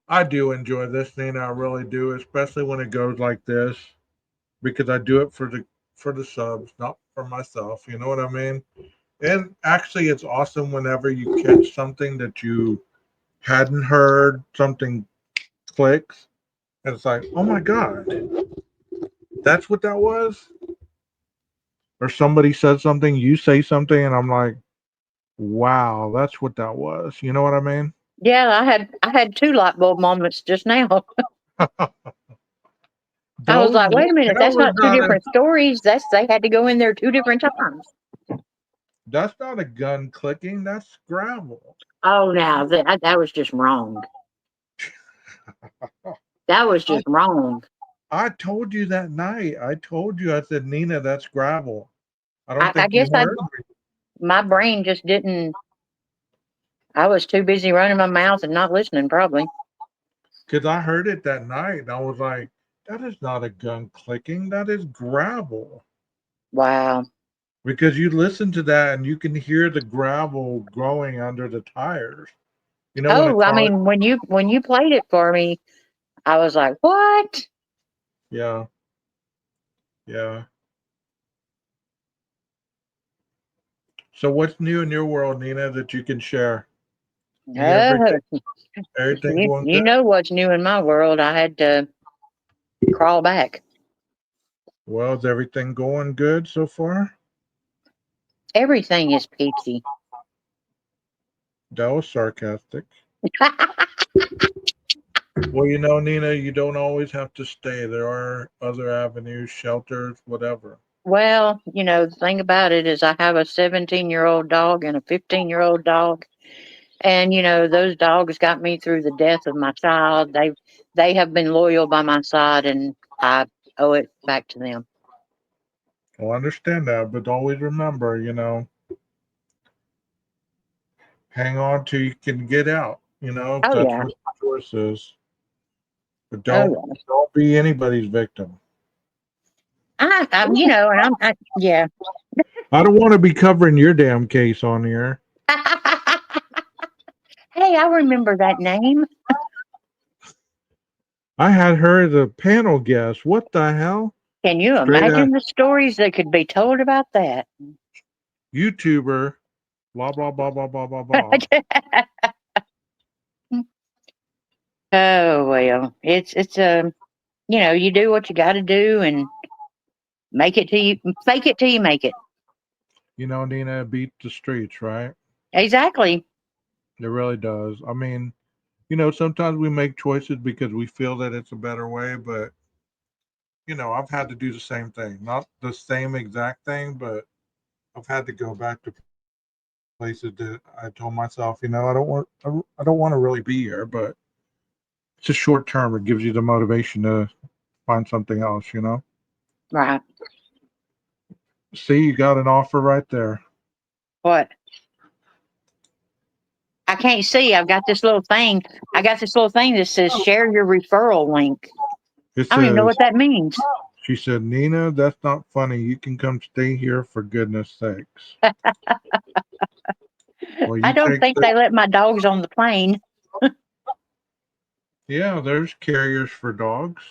I do enjoy this, Nina. I really do, especially when it goes like this, because I do it for the subs, not for myself. You know what I mean? And actually, it's awesome whenever you catch something that you hadn't heard, something clicks, and it's like, oh my god, that's what that was. Or somebody said something, you say something, and I'm like, wow, that's what that was. You know what I mean? Yeah, I had two light bulb moments just now. I was Those like, wait a minute, that that's was not two not a different stories. They had to go in there two different times. that's not a gun clicking. That's Scrabble. Oh, now that was just wrong. That was I just wrong. I told you that night. I told you. I said, Nina, that's Scrabble. I don't I think you guess heard my brain just didn't. I was too busy running my mouth and not listening, probably. because I heard it that night, and I was like, that is not a gun clicking. That is Scrabble. Wow. Because you listen to that and you can hear the gravel growing under the tires. You know when a Oh, I car, mean, when you played it for me, I was like, what? yeah, yeah. So what's new in your world, Nina, that you can share? Oh, Everything you going you good? know what's new in my world? I had to crawl back. Well, is everything going good so far? Everything is peachy. That was sarcastic. Well, Nina, you don't always have to stay. There are other avenues, shelters, whatever. Well, the thing about it is I have a 17-year-old dog and a 15-year-old dog. And those dogs got me through the death of my child. They have been loyal by my side, and I owe it back to them. Well, I understand that, but always remember, hang on till you can get out. Oh That's yeah. what the choice is. But Oh don't yeah. don't be anybody's victim. And yeah. I don't want to be covering your damn case on here. Hey, I remember that name. I had her as a panel guest. What the hell? Can you Straight out imagine the stories that could be told about that? YouTuber, blah, blah, blah, blah, blah, blah, blah. Oh well, it's you do what you got to do and make it till you fake it till you make it. You know, Nina, it beat the streets, right? Exactly. It really does. I mean, sometimes we make choices because we feel that it's a better way, but I've had to do the same thing. Not the same exact thing, but I've had to go back to places that I told myself, I don't want to really be here, but it's just short term. It gives you the motivation to find something else. Right. See, you got an offer right there. What? I can't see. I've got this little thing. I got this little thing that says share your referral link. It I don't even know says, what that means. she said, Nina, that's not funny. You can come stay here for goodness sakes. Well, I you don't take think the, they let my dogs on the plane. yeah, there's carriers for dogs.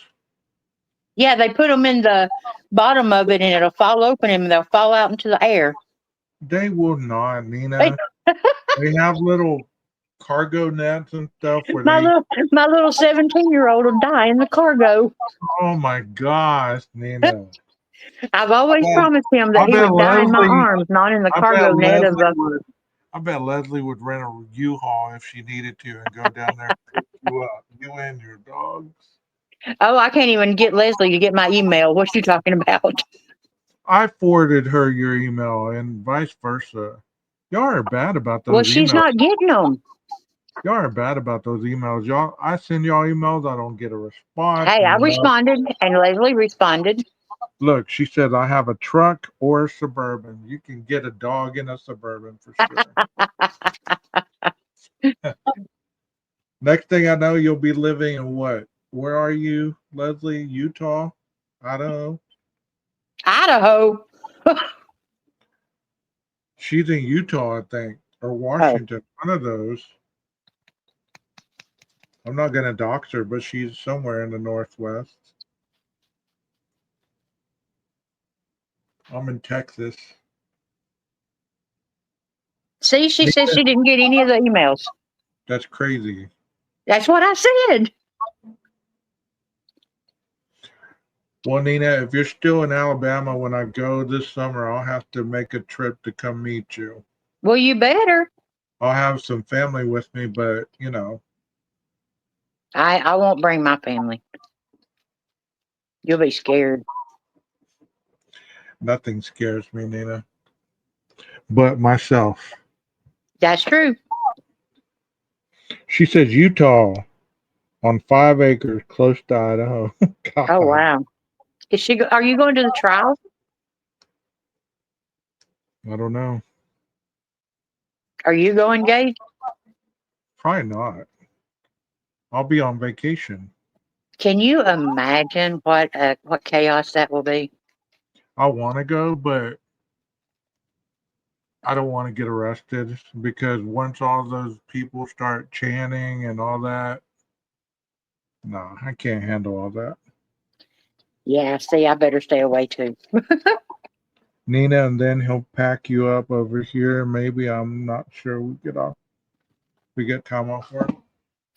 Yeah, they put them in the bottom of it and it'll fall open and they'll fall out into the air. They will not, Nina. They have little cargo nets and stuff where my they, little my little 17-year-old will die in the cargo. oh my gosh, Nina. I've always I bet, promised him I that he bet would die in my Leslie, arms, not in the I cargo bet net of Leslie a. would, I bet Leslie would rent a U-Haul if she needed to and go down there and pick you up, you and your dogs. Oh, I can't even get Leslie to get my email. What you talking about? I forwarded her your email and vice versa. Y'all are bad about Well, those she's emails. not getting them. Y'all are bad about those emails. Y'all, I send y'all emails. I don't get a response. Hey, I responded, and Leslie responded. Look, she said, I have a truck or a Suburban. You can get a dog in a Suburban for sure. Next thing I know, you'll be living in what? Where are you, Leslie? Utah? Idaho? Idaho. She's in Utah, I think, or Oh, Washington. One of those. I'm not going to dox her, but she's somewhere in the Northwest. I'm in Texas. see, she said she didn't get any of the emails. That's crazy. That's what I said. Well, Nina, if you're still in Alabama when I go this summer, I'll have to make a trip to come meet you. Well, you better. I'll have some family with me, but I won't bring my family. You'll be scared. nothing scares me, Nina, but myself. That's true. She says Utah on 5 acres close to Idaho. Oh God, wow. Is she? Are you going to the trial? I don't know. Are you going, Gage? Probably not. I'll be on vacation. Can you imagine what chaos that will be? I want to go, but I don't want to get arrested because once all those people start chanting and all that, no, I can't handle all that. Yeah. See, I better stay away too. Nina, and then he'll pack you up over here. Maybe I'm not sure we get time off work.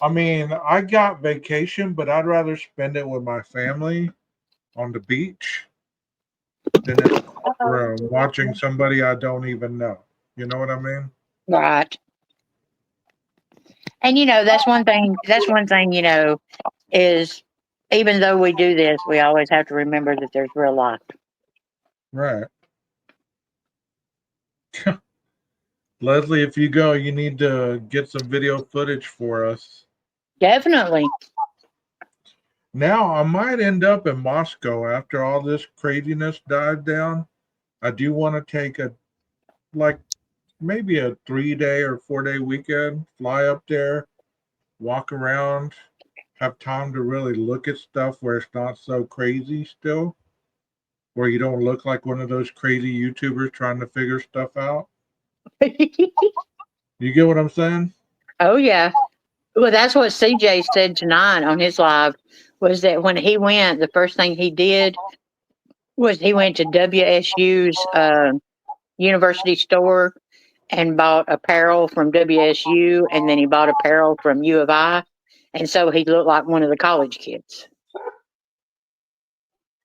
I mean, I got vacation, but I'd rather spend it with my family on the beach than in a room watching somebody I don't even know. You know what I mean? Right. And that's one thing. That's one thing. Is even though we do this, we always have to remember that there's real life. Right. Leslie, if you go, you need to get some video footage for us. Definitely. Now, I might end up in Moscow after all this craziness died down. I do want to take maybe a 3-day or 4-day weekend, fly up there, walk around, have time to really look at stuff where it's not so crazy still, where you don't look like one of those crazy YouTubers trying to figure stuff out. You get what I'm saying? Oh yeah. Well, that's what CJ said tonight on his live. Was that when he went, the first thing he did was he went to WSU's university store and bought apparel from WSU, and then he bought apparel from U of I, and so he looked like one of the college kids.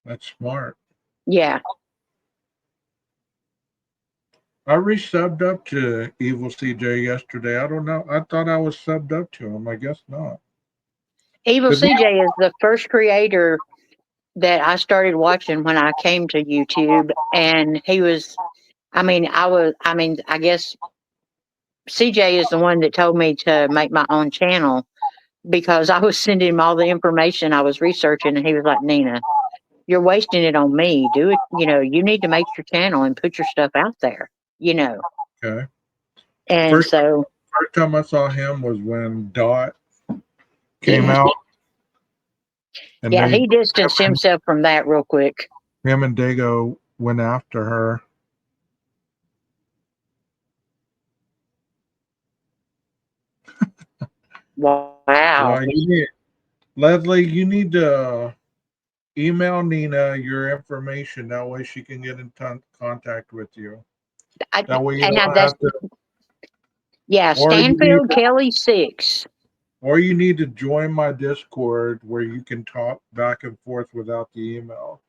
That's smart. Yeah. I resubbed up to Evil CJ yesterday. I don't know. I thought I was subbed up to him. I guess not. Evil Good morning. CJ is the first creator that I started watching when I came to YouTube, and he was, I guess CJ is the one that told me to make my own channel because I was sending him all the information I was researching, and he was like, Nina, you're wasting it on me. Do it, you need to make your channel and put your stuff out there, Okay. And First so, time I saw him was when Dot came out. And yeah, he distanced himself from that real quick. Him and Dago went after her. Wow. Leslie, you need to email Nina your information. That way she can get in contact with you. That way you don't have to. Yeah, Stanfield Kelly 6. Or you need to join my Discord where you can talk back and forth without the email.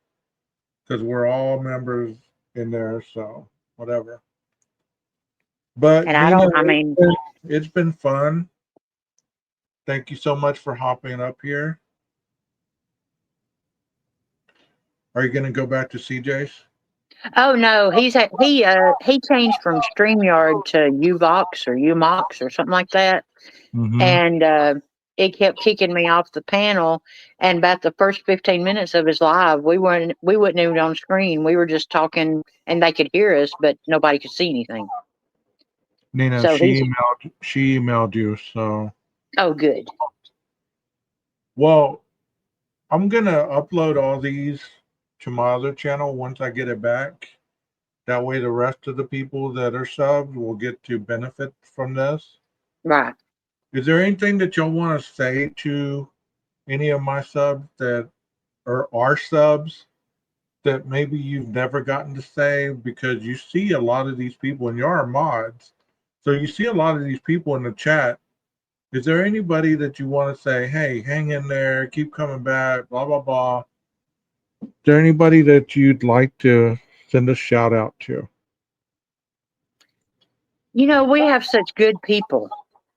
Because we're all members in there, so whatever. But And Nina, it's been fun. Thank you so much for hopping up here. Are you going to go back to CJ's? Oh no, he changed from StreamYard to Uvox or Umox or something like that, and it kept kicking me off the panel. And about the first 15 minutes of his live, we wasn't even on screen. We were just talking, and they could hear us, but nobody could see anything. Nina, so she emailed you, so. Oh, good. Well, I'm going to upload all these to my other channel once I get it back. That way the rest of the people that are subbed will get to benefit from this. Right. Is there anything that y'all want to say to any of my subs that are subs that maybe you've never gotten to say? Because you see a lot of these people, and you are mods, so you see a lot of these people in the chat. Is there anybody that you want to say, hey, hang in there, keep coming back, blah, blah, blah? Is there anybody that you'd like to send a shout out to? We have such good people.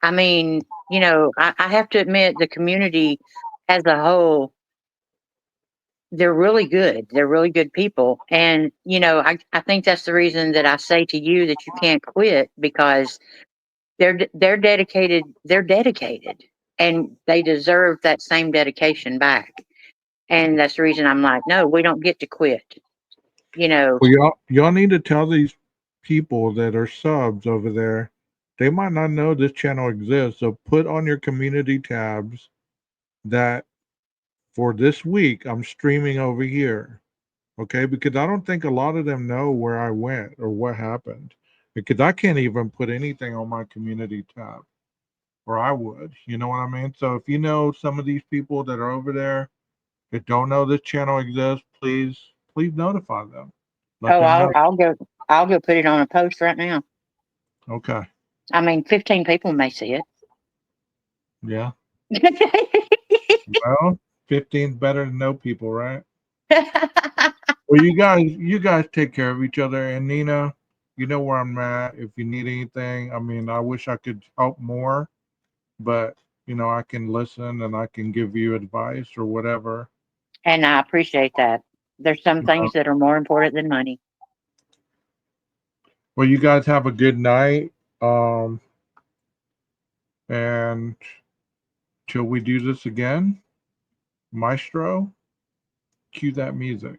I mean, I have to admit the community as a whole, they're really good. They're really good people. And, I think that's the reason that I say to you that you can't quit, because they're dedicated. They're dedicated, and they deserve that same dedication back. And that's the reason I'm like, no, we don't get to quit. Well, y'all need to tell these people that are subs over there, they might not know this channel exists. So put on your community tabs that for this week, I'm streaming over here. Okay, because I don't think a lot of them know where I went or what happened, because I can't even put anything on my community tab, or I would, you know what I mean? So if you know some of these people that are over there that don't know this channel exists, please notify them. I'll go put it on a post right now. Okay. 15 people may see it. Yeah. Well, 15's better than no people, right? Well, you guys take care of each other. And Nina, you know where I'm at if you need anything. I wish I could help more, but I can listen and I can give you advice or whatever. And I appreciate that. There's some things that are more important than money. Well, you guys have a good night. And till we do this again, Maestro, cue that music.